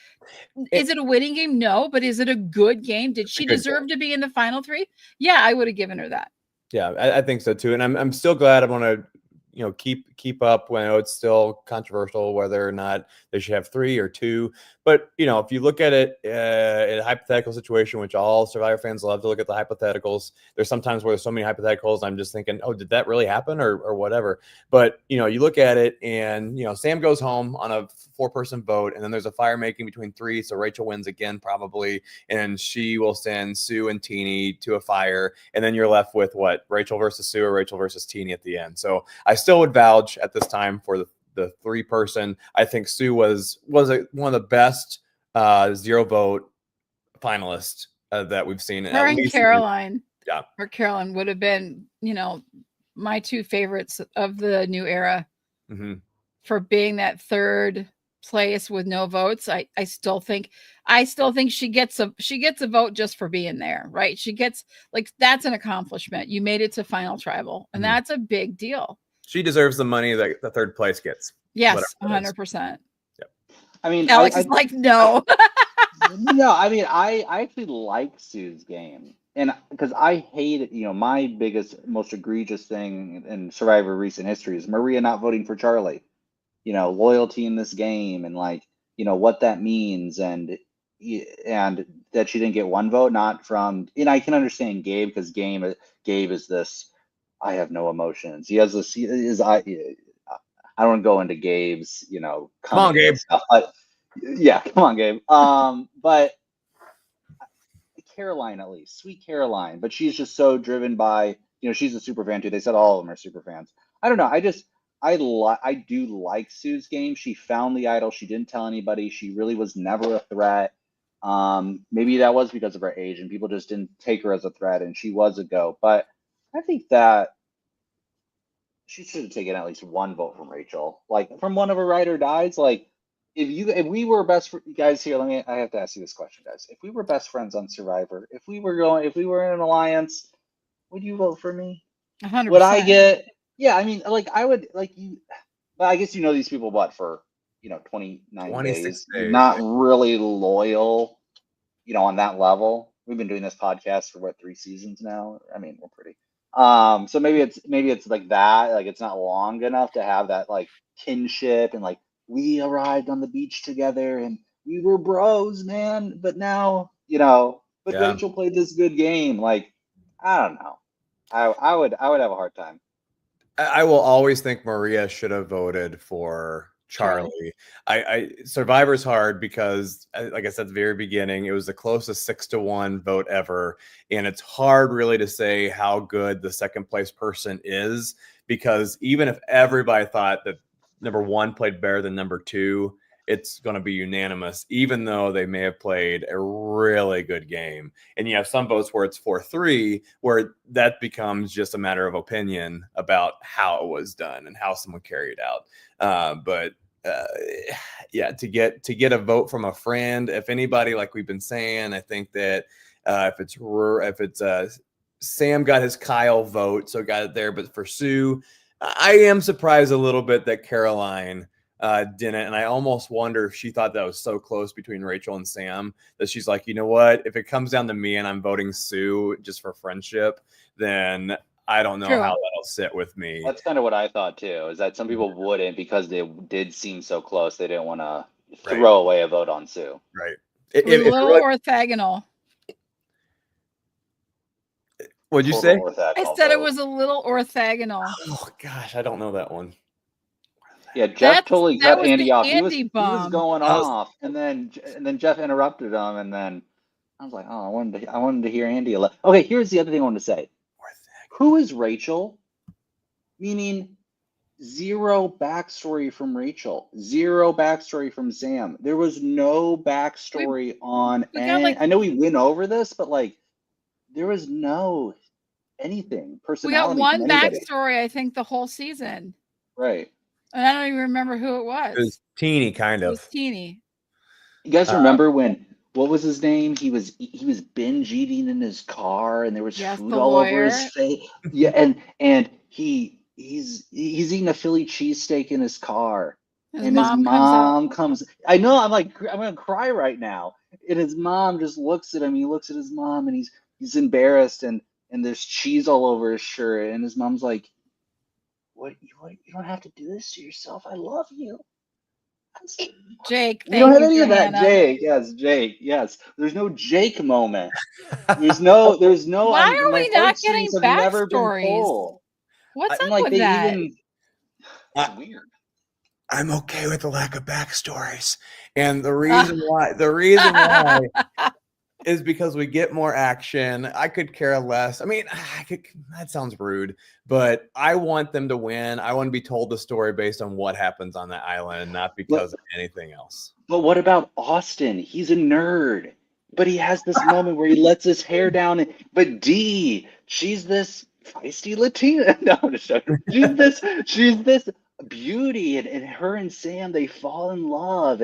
Is it a winning game? No, but is it a good game? Did she deserve to be in the final three? Yeah, I would have given her that. Yeah, I think so too. And I'm still glad I'm going to, you know, keep up when I know it's still controversial whether or not they should have 3 or 2. But, you know, if you look at it in a hypothetical situation, which all Survivor fans love to look at the hypotheticals, there's sometimes where there's so many hypotheticals, I'm just thinking, oh, did that really happen or whatever? But, you know, you look at it and, you know, Sam goes home on a 4-person vote, and then there's a fire making between 3. So Rachel wins again, probably. And she will send Sue and Teenie to a fire. And then you're left with what? Rachel versus Sue or Rachel versus Teenie at the end. So I still would vouch at this time for the 3-person. I think Sue was one of the best 0 vote finalists that we've seen. Her and Caroline. Yeah. Her Caroline would have been, you know, my 2 favorites of the new era for being that 3rd place with no votes. I still think she gets a vote just for being there, right? She gets, like, that's an accomplishment. You made it to Final Tribal, and that's a big deal. She deserves the money that the 3rd place gets. Yes, 100%. Yep. I mean, Alex is like, no. No, I mean, I actually like Sue's game. And because I hate it, you know, my biggest, most egregious thing in Survivor recent history is Maria not voting for Charlie. You know, loyalty in this game and, like, you know, what that means, and that she didn't get 1 vote, not from, and I can understand Gabe, because Gabe is this, I have no emotions. He has this, I don't want to go into Gabe's, you know, come on, Gabe. Stuff, but yeah, come on, Gabe. But Caroline, at least, sweet Caroline, but she's just so driven by, you know, she's a super fan too. They said all of them are super fans. I don't know. I do like Sue's game. She found the idol. She didn't tell anybody. She really was never a threat. Maybe that was because of her age and people just didn't take her as a threat, and she was a go. But I think that she should have taken at least 1 vote from Rachel, like from one of her ride or dies. Like, if we were guys here, I have to ask you this question, guys. If we were best friends on Survivor, if we were in an alliance, would you vote for me? 100%. Would I get? Yeah, I mean, like, I would, like, you. Well, I guess you know these people, what, for, you know, 26 days, not really loyal, you know, on that level. We've been doing this podcast for what, 3 seasons now? I mean, we're pretty. So maybe it's like that, like it's not long enough to have that, like, kinship, and like, we arrived on the beach together and we were bros, man. But now, you know, Rachel played this good game. Like, I don't know. I would have a hard time. I will always think Maria should have voted for Charlie. Survivor's hard because, like I said at the very beginning, it was the closest 6-1 vote ever. And it's hard really to say how good the 2nd place person is, because even if everybody thought that number 1 played better than number 2, it's going to be unanimous, even though they may have played a really good game. And you have some votes where it's 4-3, where that becomes just a matter of opinion about how it was done and how someone carried out. But yeah, to get a vote from a friend, if anybody, like we've been saying, I think that if it's Sam got his Kyle vote, so got it there. But for Sue, I am surprised a little bit that Caroline didn't. And I almost wonder if she thought that was so close between Rachel and Sam that she's like, you know what? If it comes down to me and I'm voting Sue just for friendship, then I don't know how that'll sit with me. That's kind of what I thought too, is that some people wouldn't, because they did seem so close. They didn't want to throw away a vote on Sue. Right. It was a little orthogonal. What'd you say? I said it was a little orthogonal. Oh gosh, I don't know that one. Yeah, Jeff totally cut Andy off. He was going off, and then Jeff interrupted him, and then I was like, oh, I wanted to hear Andy. Okay, here's the other thing I wanted to say. Who is Rachel? Meaning, zero backstory from Rachel, zero backstory from Sam. There was no backstory on any. I know we went over this, but like, there was no anything. Personality. We got one backstory, I think, the whole season. Right. And I don't even remember who it was. It was Teeny, kind of. It was Teeny. You guys remember when? What was his name? He was binge eating in his car, and there was food all over his face. Yeah, and he's eating a Philly cheesesteak in his car, and his mom comes. I know. I'm like, I'm gonna cry right now. And his mom just looks at him. He looks at his mom, and he's embarrassed, and there's cheese all over his shirt, and his mom's like, "What? You don't have to do this to yourself. I love you." Jake, you don't have any of that. Jake, yes. There's no Jake moment. There's no. Why are we not getting backstories? What's up with that? It's weird. I'm okay with the lack of backstories, and the reason why is because we get more action. I could care less. I mean, that sounds rude, but I want them to win. I want to be told the story based on what happens on that island, not because of anything else. But what about Austin? He's a nerd, but he has this moment where he lets his hair down. But Dee, she's this feisty Latina. No, she's this beauty, and her and Sam, they fall in love,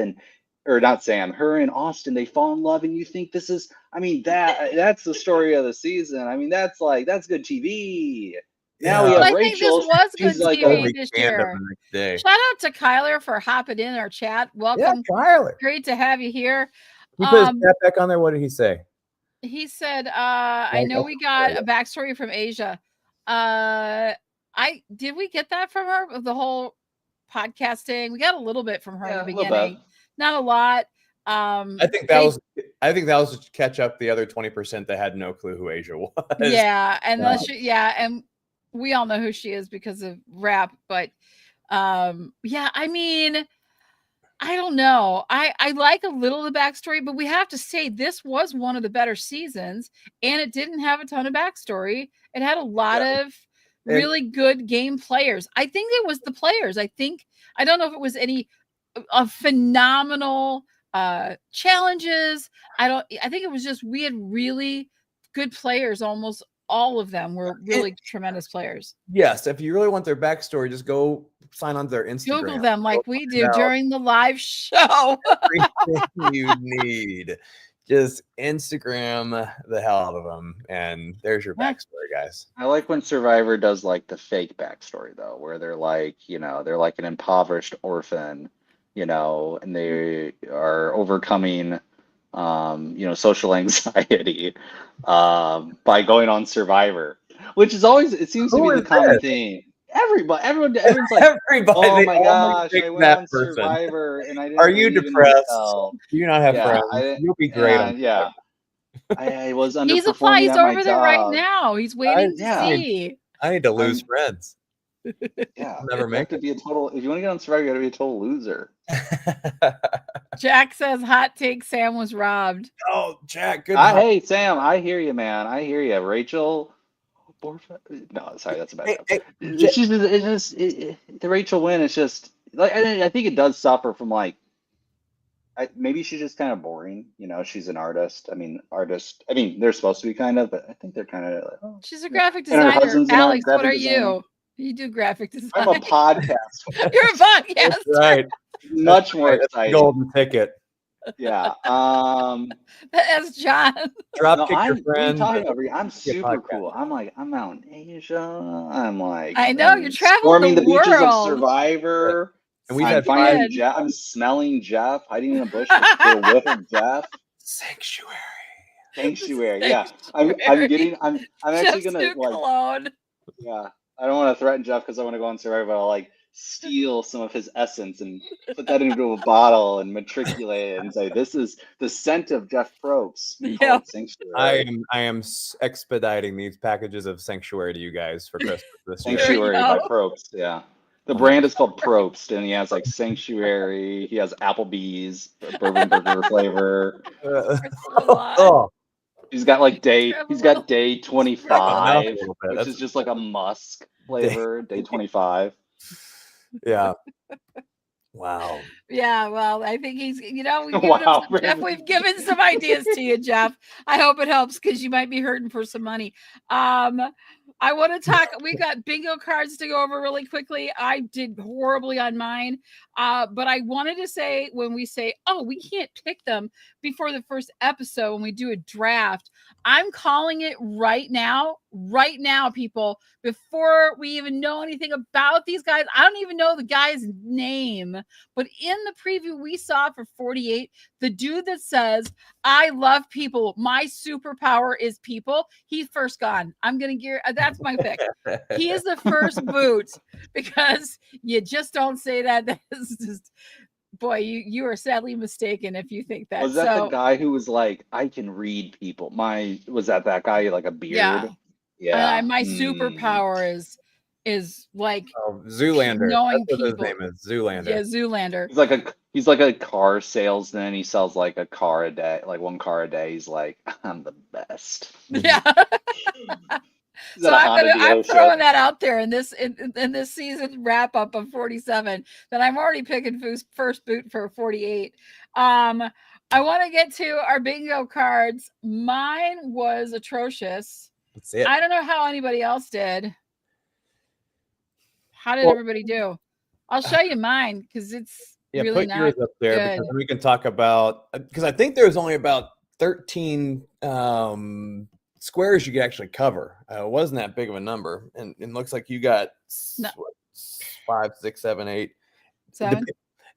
or not Sam, her and Austin, they fall in love, and you think this is, I mean, that's the story of the season. I mean, that's good TV. Now we have Rachel. I think this was good TV this year. Shout out to Kyler for hopping in our chat. Welcome, Kyler. Great to have you here. He put his chat back on there. What did he say? He said, I know we got a backstory from Asia. Did we get that from her? The whole podcasting? We got a little bit from her in the beginning. Not a lot. I think that was to catch up the other 20% that had no clue who Asia was. Yeah, and and we all know who she is because of rap. But yeah, I mean, I don't know. I like a little of the backstory, but we have to say this was one of the better seasons, and it didn't have a ton of backstory. It had a lot of really good game players. I think it was the players. I don't know if it was any phenomenal challenges. I think it was just we had really good players. Almost all of them were really tremendous players. Yes, if you really want their backstory, just go sign on to their Instagram. Google them like we do during the live show. Everything you need. Just Instagram the hell out of them, and there's your backstory, guys. I like when Survivor does like the fake backstory though, where they're like, they're like an impoverished orphan, and they are overcoming, social anxiety, by going on Survivor, which is always, it seems to be the common theme. Everyone's like, oh my gosh, I went on Survivor and I didn't. Are you depressed? Do you not have friends? You'll be great. I was underperforming. He's over there right now. He's waiting to see. I need to lose friends. Yeah, never make it. Be a total. If you want to get on Survivor, you got to be a total loser. Jack says, "Hot take: Sam was robbed." Oh, Jack, good. Hey, Sam, I hear you, man. I hear you. Rachel. No, sorry, that's a bad joke. The Rachel win is just like I think it does suffer from like maybe she's just kind of boring. She's an artist. They're supposed to be kind of, but I think they're kind of like, oh. She's a graphic designer. Alex, what are you? You do graphic design. I'm a podcast. You're a podcast. That's right. Much more exciting. Golden ticket. Yeah. As John. No, Dropkick your what are you friend. talking about? Brie? I'm super podcast. cool. I'm like, I'm out in Asia. I'm like, I know, you're traveling storming the the beaches of world. Survivor. And we've I'm had finding 5 Good. Jeff. I'm smelling Jeff, hiding in a bush to get a whiff of Jeff. sanctuary. Sanctuary. Yeah. I'm getting. I'm actually Jeff's gonna new cologne. Yeah. I don't want to threaten Jeff because I want to go on Survivor, but I'll like steal some of his essence and put that into a bottle and matriculate it and say, "This is the scent of Jeff Probst." We call Yeah. it Sanctuary. I am expediting these packages of sanctuary to you guys for Christmas this year. There you Sanctuary by go. Probst. Yeah. The Oh my brand is called Probst, and he has like Sanctuary. He has Applebees, bourbon burger flavor. Oh, He's got like Travel he's got world. day enough a 25, little bit. which That's is just like a musk flavor, day 25. yeah. Wow. Yeah, well, I think he's, we've given Wow, him Jeff, we've given some ideas to you, Jeff. I hope it helps because you might be hurting for some money. I want to talk. We got bingo cards to go over really quickly. I did horribly on mine, but I wanted to say when we say, oh, we can't pick them before the first episode when we do a draft, I'm calling it right now, people, before we even know anything about these guys. I don't even know the guy's name, but in the preview we saw for 48, the dude that says, I love people, my superpower is people, he's first gone. I'm going to gear, that's my pick. He is the first boot because you just don't say that. That is just, boy, you are sadly mistaken if you think that. Was that the guy who was like, I can read people? Was that guy like a beard? Yeah. My superpower is like Zoolander. knowing That's what people. his name is. Zoolander. Yeah, Zoolander. He's like a car salesman. He sells like a car a day, like one car a day. He's like, I'm the best. Yeah. Is So that a I'm Honda throwing dealership? that out there in this season wrap up of 47 that I'm already picking first boot for 48. I want to get to our bingo cards. Mine was atrocious. That's it. I don't know how anybody else did. How did Well- everybody do? I'll show you mine because it's Yeah, really put not yours up there good. because then we can talk about because I think there's only about 13 squares you could actually cover. It wasn't that big of a number, and it looks like you got No. 5, 6, 7, 8. 7.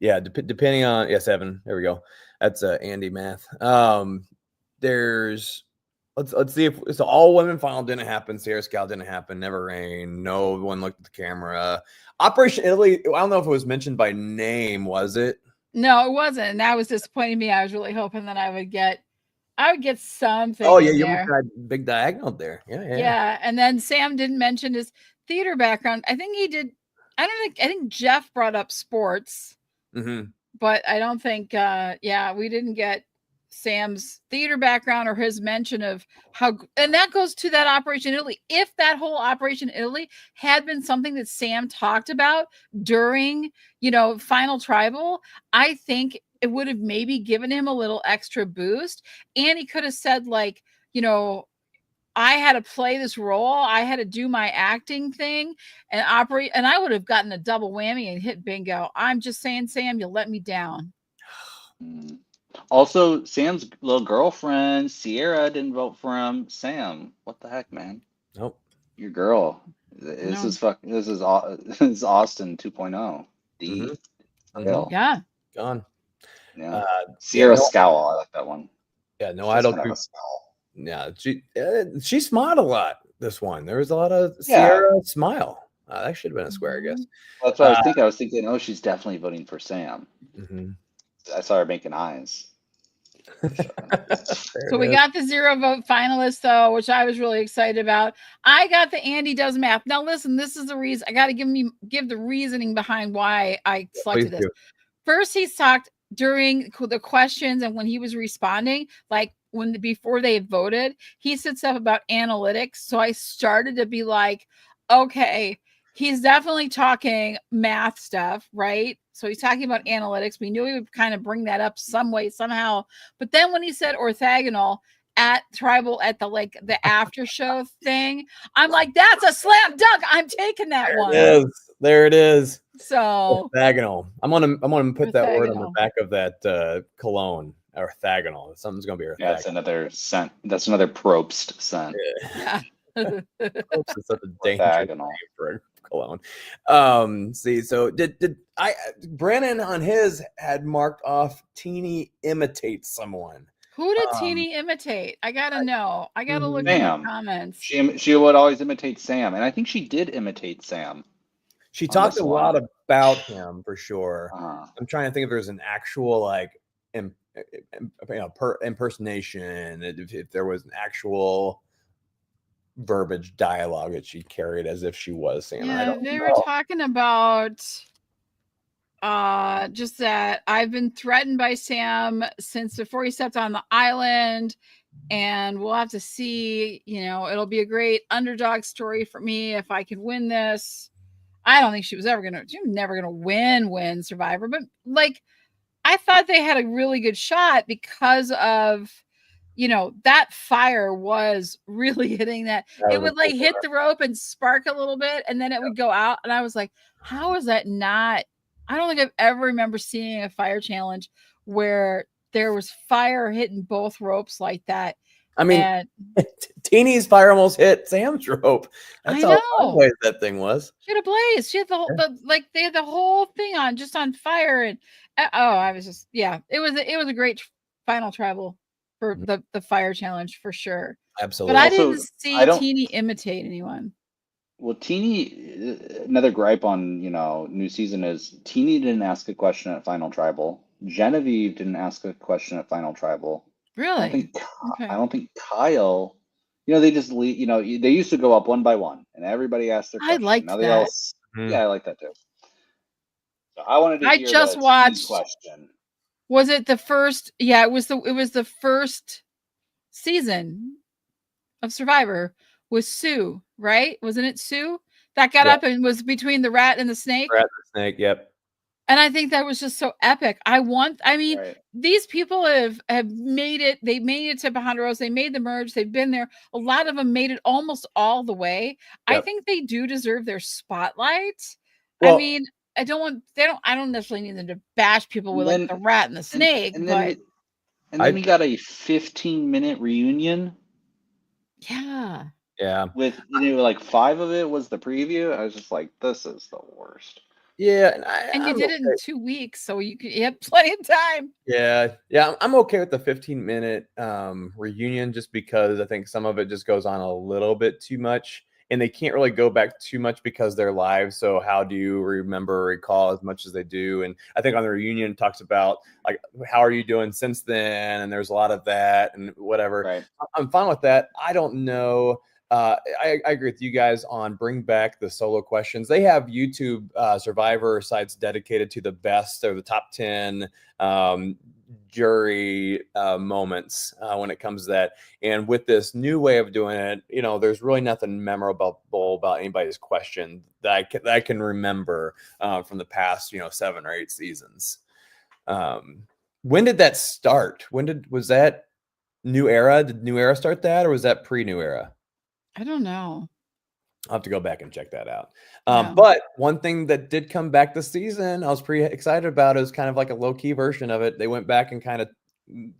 Depending on 7. There we go. That's Andy math. There's let's see if so all women final didn't happen. Sierra Scout didn't happen. Never Rain. No one looked at the camera. Operation Italy. I don't know if it was mentioned by name. Was it? No, it wasn't. And that was disappointing me. I was really hoping that I would get something. Oh yeah, in you there. almost had big diagonal there. Yeah. Yeah, and then Sam didn't mention his theater background. I think he did. I think Jeff brought up sports, but I don't think. We didn't get Sam's theater background or his mention of how. And that goes to that Operation Italy. If that whole Operation Italy had been something that Sam talked about during, Final Tribal, I think it would have maybe given him a little extra boost, and he could have said like, I had to play this role. I had to do my acting thing and operate, and I would have gotten a double whammy and hit bingo. I'm just saying, Sam, you let me down. Also, Sam's little girlfriend, Sierra, didn't vote for him. Sam, what the heck, man? Nope. Your girl. This is Austin 2.0. D. Real. Yeah. Gone. Yeah. Sierra no- Scowl. I like that one. Yeah, no She's idol. kind of a scowl. Yeah, she smiled a lot. This one, there was a lot of Sierra smile. That should have been a square, I guess. That's what I was thinking. I was thinking, oh, she's definitely voting for Sam. Mm-hmm. I saw her making eyes. So we got the 0 vote finalists, though, which I was really excited about. I got the Andy Does Math. Now, listen, this is the reason. I got to give the reasoning behind why I selected this. First, he's talked during the questions and when he was responding, like before they voted, he said stuff about analytics. So I started to be like, okay, he's definitely talking math stuff, right? So he's talking about analytics. We knew he would kind of bring that up some way, somehow. But then when he said orthogonal at Tribal at the after show thing, I'm like, that's a slam dunk. I'm taking that one. Yes. There it is. So Orthogonal. I'm gonna put that word on the orthogonal. back of that cologne. Orthogonal. Something's gonna be Yeah, orthogonal. that's another scent. That's another Probst scent. Yeah. Oops, it's such a dangerous Orthogonal. name for a cologne. See, so did I Brennan on his had marked off Teeny imitates someone. Who did Teeny imitate? I gotta know. I gotta look in the Sam. comments. She would always imitate Sam, and I think she did imitate Sam. She on talked this a lot one. about him for sure. Uh, I'm trying to think if there's an actual like impersonation, if there was an actual verbiage dialogue that she carried as if she was Sam. I Yeah, don't they know. were talking about just that I've been threatened by Sam since before he stepped on the island, and we'll have to see. It'll be a great underdog story for me if I can win this. I don't think she was never gonna win Survivor, but like I thought they had a really good shot because of that fire was really hitting that. It would like hit the rope and spark a little bit, and then it would go out. And I was like, how is that not? I don't think I've ever remember seeing a fire challenge where there was fire hitting both ropes like that. I mean, And Teeny's fire almost hit Sam's rope. That's I how know. sideways that thing was. She had a blaze. She had the whole, they had the whole thing on fire, and I was just it was a great final travel for the fire challenge for sure. Absolutely. But I Also, didn't see I don't- Teeny imitate anyone. well, Teeny, another gripe on new season is Teeny didn't ask a question at Final Tribal. Genevieve didn't ask a question at Final Tribal. Really? I don't think Kyle. They just leave. They used to go up one by one, and everybody asked their I question. liked Now they all. that. Yeah, I like that too. So I wanted to I hear just the watched- question. Was it the first? Yeah, it was the first season of Survivor with Sue, right? Wasn't it Sue that got up and was between the rat and the snake? Rat and the snake, yep. And I think that was just so epic. Right. These people have made it. They made it to Bajanderos. They made the merge. They've been there. A lot of them made it almost all the way. Yep. I think they do deserve their spotlight. Well- I mean, I don't necessarily need them to bash people with like the rat and the snake, And but then we got a 15-minute reunion yeah. Yeah. with like 5 of it was the preview. I was just like, this is the worst. Yeah. And you I'm did it in 2 weeks, so you had plenty of time. Yeah, I'm okay with the 15-minute reunion just because I think some of it just goes on a little bit too much, and they can't really go back too much because they're live. So how do you recall as much as they do? And I think on the reunion it talks about like how are you doing since then, and there's a lot of that and whatever. Right. I'm fine with that. I don't know. I agree with you guys on bring back the solo questions. They have YouTube Survivor sites dedicated to the best or the top 10 jury moments when it comes to that. And with this new way of doing it, there's really nothing memorable about anybody's question that I can remember from the past, 7 or 8 seasons. When did that start? Was that New Era? Did New Era start that, or was that pre-New Era? I don't know. I'll have to go back and check that out. Yeah. But one thing that did come back this season, I was pretty excited about, is kind of like a low-key version of it. They went back and kind of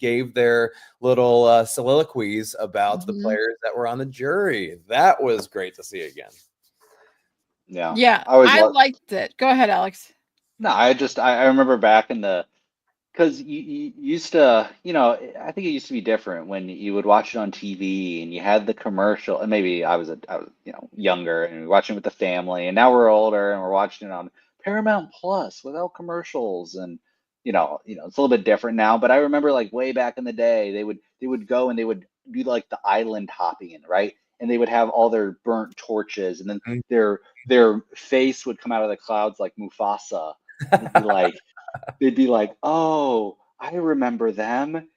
gave their little soliloquies about the players that were on the jury. That was great to see again. Yeah. Yeah, I liked it. Go ahead, Alex. No, I remember back in the, because you used to, I think it used to be different when you would watch it on TV and you had the commercial, and maybe I was younger and we were watching it with the family, and now we're older and we're watching it on Paramount Plus without commercials, and it's a little bit different now. But I remember like way back in the day, they would go and they would do like the island hopping, right? And they would have all their burnt torches, and then their face would come out of the clouds like Mufasa. They'd be like, oh, I remember them.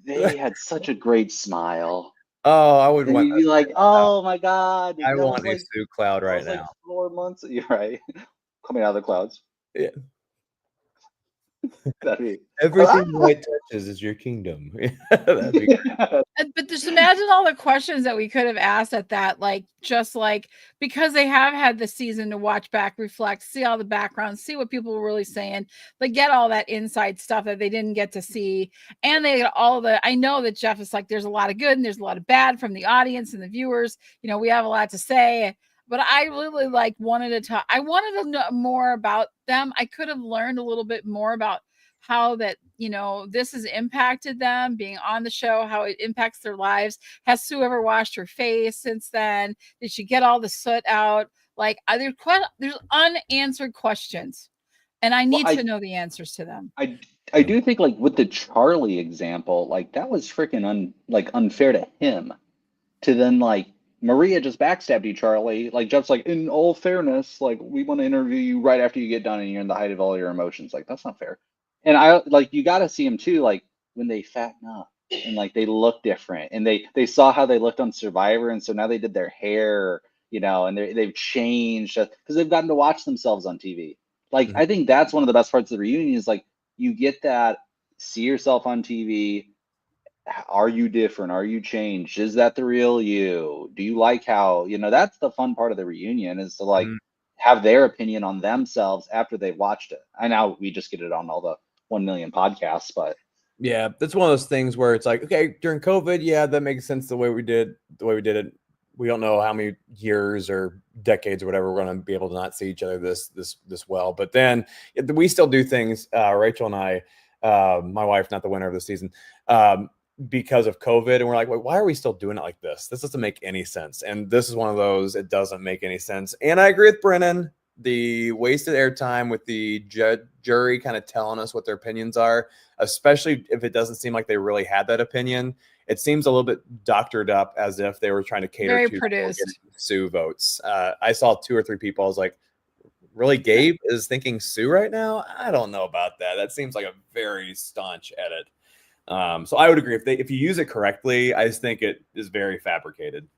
They had such a great smile. Oh, I would and want. You'd be like, oh my God. I want a Sue cloud right now. Like 4 months. You're right. Coming out of the clouds. Yeah. That'd be Everything light touches is your kingdom. That'd be But just imagine all the questions that we could have asked at that, like, just like, because they have had the season to watch back, reflect, see all the background, see what people were really saying, like get all that inside stuff that they didn't get to see. And they get all I know that Jeff is like, there's a lot of good and there's a lot of bad from the audience and the viewers. You know, we have a lot to say, but I really like wanted to talk. I wanted to know more about them. I could have learned a little bit more about how that, you know, this has impacted them being on the show, how it impacts their lives. Has Sue ever washed her face since then? Did she get all the soot out? Like, there's unanswered questions, and I Well, need to know the answers to them. I do think like with the Charlie example, like that was freaking unfair to him to then like Maria just backstabbed you, Charlie. Like Jeff's like, in all fairness, like we want to interview you right after you get done and you're in the height of all your emotions. Like that's not fair. And I like you got to see him too, like when they fatten up and like they look different and they saw how they looked on Survivor, and so now they did their hair, you know, and they've changed because they've gotten to watch themselves on TV. Like I think that's one of the best parts of the reunion is like you get that see yourself on TV. Are you different? Are you changed? Is that the real you? Do you like how, you know, that's the fun part of the reunion is to like have their opinion on themselves after they've watched it. I know we just get it on all the 1 million podcasts, but Yeah, that's one of those things where it's like, okay, during COVID, yeah, that makes sense the way we did it. We don't know how many years or decades or whatever we're going to be able to not see each other this well. But then we still do things. Rachel and I, my wife, not the winner of the season, because of COVID, and we're like, why are we still doing it like this? This doesn't make any sense. And this is one of those. It doesn't make any sense. And I agree with Brennan. The wasted airtime with the jury kind of telling us what their opinions are, especially if it doesn't seem like they really had that opinion. It seems a little bit doctored up as if they were trying to cater Very to produced. Sue votes. I saw 2 or 3 people. I was like, really, Gabe is thinking Sue right now? I don't know about that. That seems like a very staunch edit. So I would agree if you use it correctly. I just think it is very fabricated.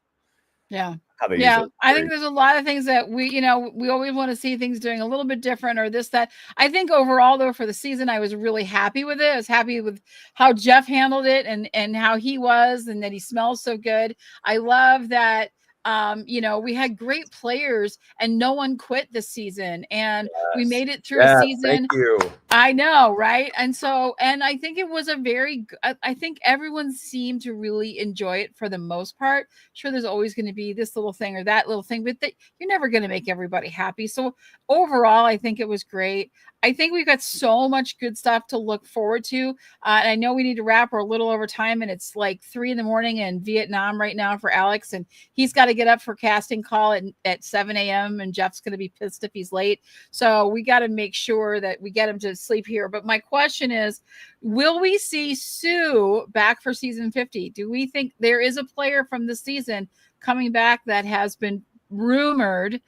Yeah. How they Yeah. use it. I think there's a lot of things that we always want to see things doing a little bit different or this, that. I think overall though, for the season, I was really happy with it. I was happy with how Jeff handled it and how he was, and that he smells so good. I love that. We had great players and no one quit this season, and we made it through a season. Thank you. I know, right? And I think it was I think everyone seemed to really enjoy it for the most part. Sure, there's always going to be this little thing or that little thing, but you're never going to make everybody happy. So overall, I think it was great. I think we've got so much good stuff to look forward to. And I know we need to wrap. We're a little over time, and it's like 3 a.m. in Vietnam right now for Alex, and he's got to get up for casting call at 7 a.m. and Jeff's going to be pissed if he's late. So we got to make sure that we get him to sleep here. But my question is, will we see Sue back for season 50? Do we think there is a player from the season coming back that has been rumored?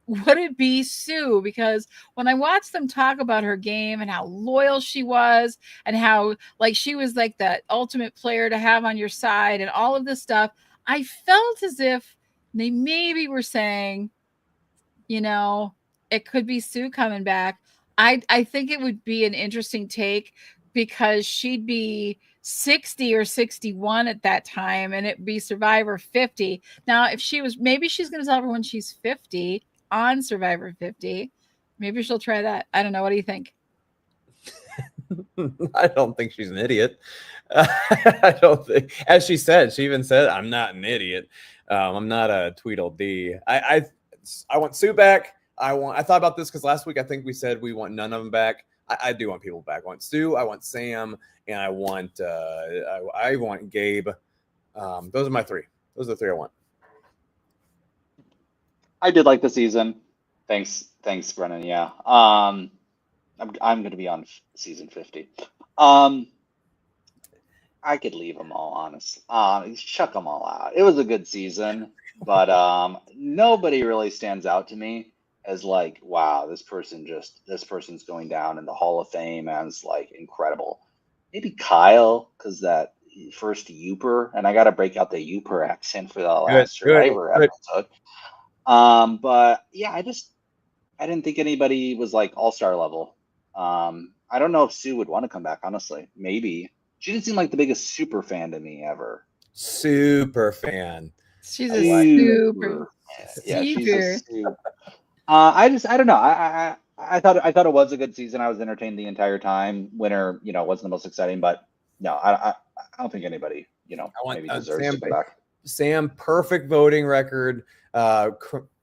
Would it be Sue? Because when I watched them talk about her game and how loyal she was and how like she was like the ultimate player to have on your side and all of this stuff, I felt as if they maybe were saying, it could be Sue coming back. I think it would be an interesting take because she'd be 60 or 61 at that time, and it'd be Survivor 50. Now, if maybe she's going to tell everyone she's 50 on Survivor 50. Maybe she'll try that. I don't know. What do you think? I don't think she's an idiot. I don't think, as she even said, I'm not an idiot. I'm not a Tweedledee. I want Sue back. I thought about this because last week I think we said we want none of them back. I do want people back. I want Sue. I want Sam, and I want Gabe. Those are my 3. Those are the 3 I want. I did like the season. Thanks, Brennan. Yeah. I'm going to be on season 50. I could leave them all, honestly. Chuck them all out. It was a good season, but nobody really stands out to me as like, wow, this person's going down in the Hall of Fame as like incredible. Maybe Kyle, because that first Youper, and I got to break out the Youper accent for the last Survivor episode. But yeah, I didn't think anybody was like all-star level. I don't know if Sue would want to come back, honestly. Maybe. She didn't seem like the biggest super fan to me ever. super fan. She's I a like super, Yeah, she's super. a super. I don't know. I thought it was a good season. I was entertained the entire time. Winner, wasn't the most exciting, but no, I don't think anybody, I want maybe deserves to come back. Sam, perfect voting record,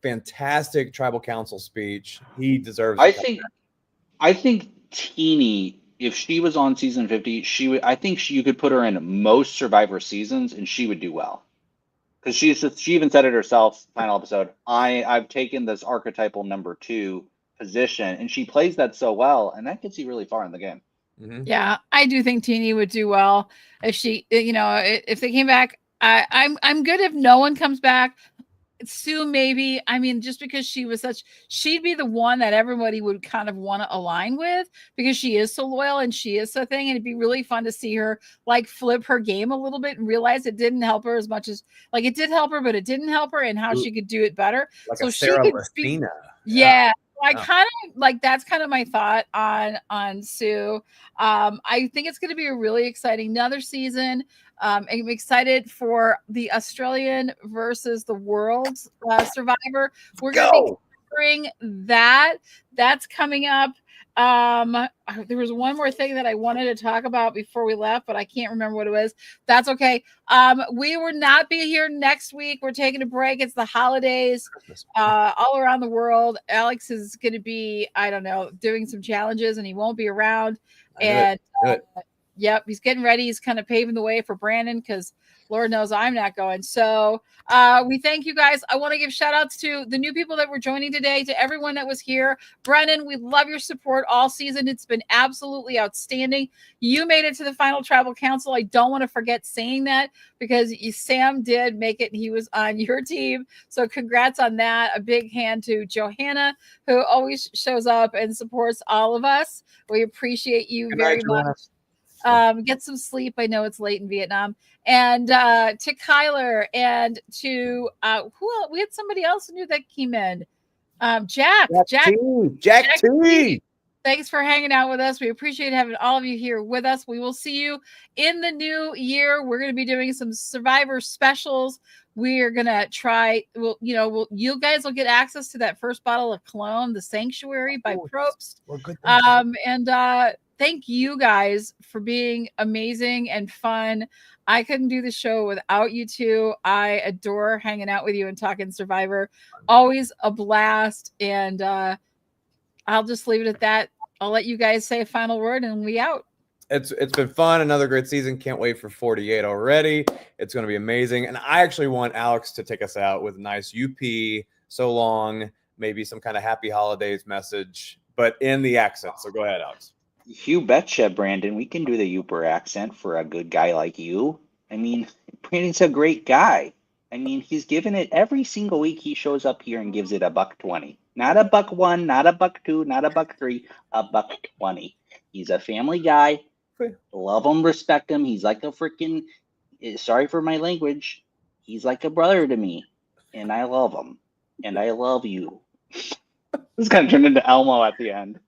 fantastic tribal council speech. He deserves. I think Teeny, if she was on season 50, I think you could put her in most Survivor seasons and she would do well. Because she even said it herself, final episode. I've taken this archetypal number 2 position, and she plays that so well, and that gets you really far in the game. Mm-hmm. Yeah, I do think Teeny would do well if she, if they came back. I'm good if no one comes back. Sue, maybe. I mean, just because she'd be the one that everybody would kind of want to align with because she is so loyal and she is so thing. And it'd be really fun to see her like flip her game a little bit and realize it didn't help her as much as like it did help her, but it didn't help her and how she could do it better. Like so a she Sarah could Lucina. yeah. I kind of like that's kind of my thought on Sue. I think it's going to be a really exciting another season. I'm excited for the Australian versus the world Survivor. We're going to be covering that. That's coming up. There was one more thing that I wanted to talk about before we left, but I can't remember what it was. That's okay. We will not be here next week. We're taking a break. It's the holidays all around the world. Alex is going to be, I don't know, doing some challenges and he won't be around. And yep, he's getting ready. He's kind of paving the way for Brandon because Lord knows I'm not going. So we thank you guys. I want to give shout outs to the new people that were joining today, to everyone that was here. Brennan, we love your support all season. It's been absolutely outstanding. You made it to the final tribal council. I don't want to forget saying that because Sam did make it and he was on your team. So congrats on that. A big hand to Johanna, who always shows up and supports all of us. We appreciate you very much. Get some sleep. I know it's late in Vietnam. And to Kyler and to who else? We had somebody else new that came in. Jack T. Thanks for hanging out with us. We appreciate having all of you here with us. We will see you in the new year. We're going to be doing some Survivor specials. We are going to try. You guys will get access to that first bottle of cologne, The Sanctuary by Probst. Thank you guys for being amazing and fun. I couldn't do the show without you two. I adore hanging out with you and talking Survivor. Always a blast. And I'll just leave it at that. I'll let you guys say a final word and we out. It's been fun. Another great season. Can't wait for 48 already. It's going to be amazing. And I actually want Alex to take us out with a nice UP, so long, maybe some kind of happy holidays message, but in the accent. So go ahead, Alex. You betcha, Brandon. We can do the Uper accent for a good guy like you. I mean, Brandon's a great guy. I mean, he's given it every single week. He shows up here and gives it $1.20. Not $1.01, not $1.02, not $1.03, $1.20. He's a family guy. Love him, respect him. He's like a freaking, sorry for my language, he's like a brother to me. And I love him. And I love you. This kind of turned into Elmo at the end.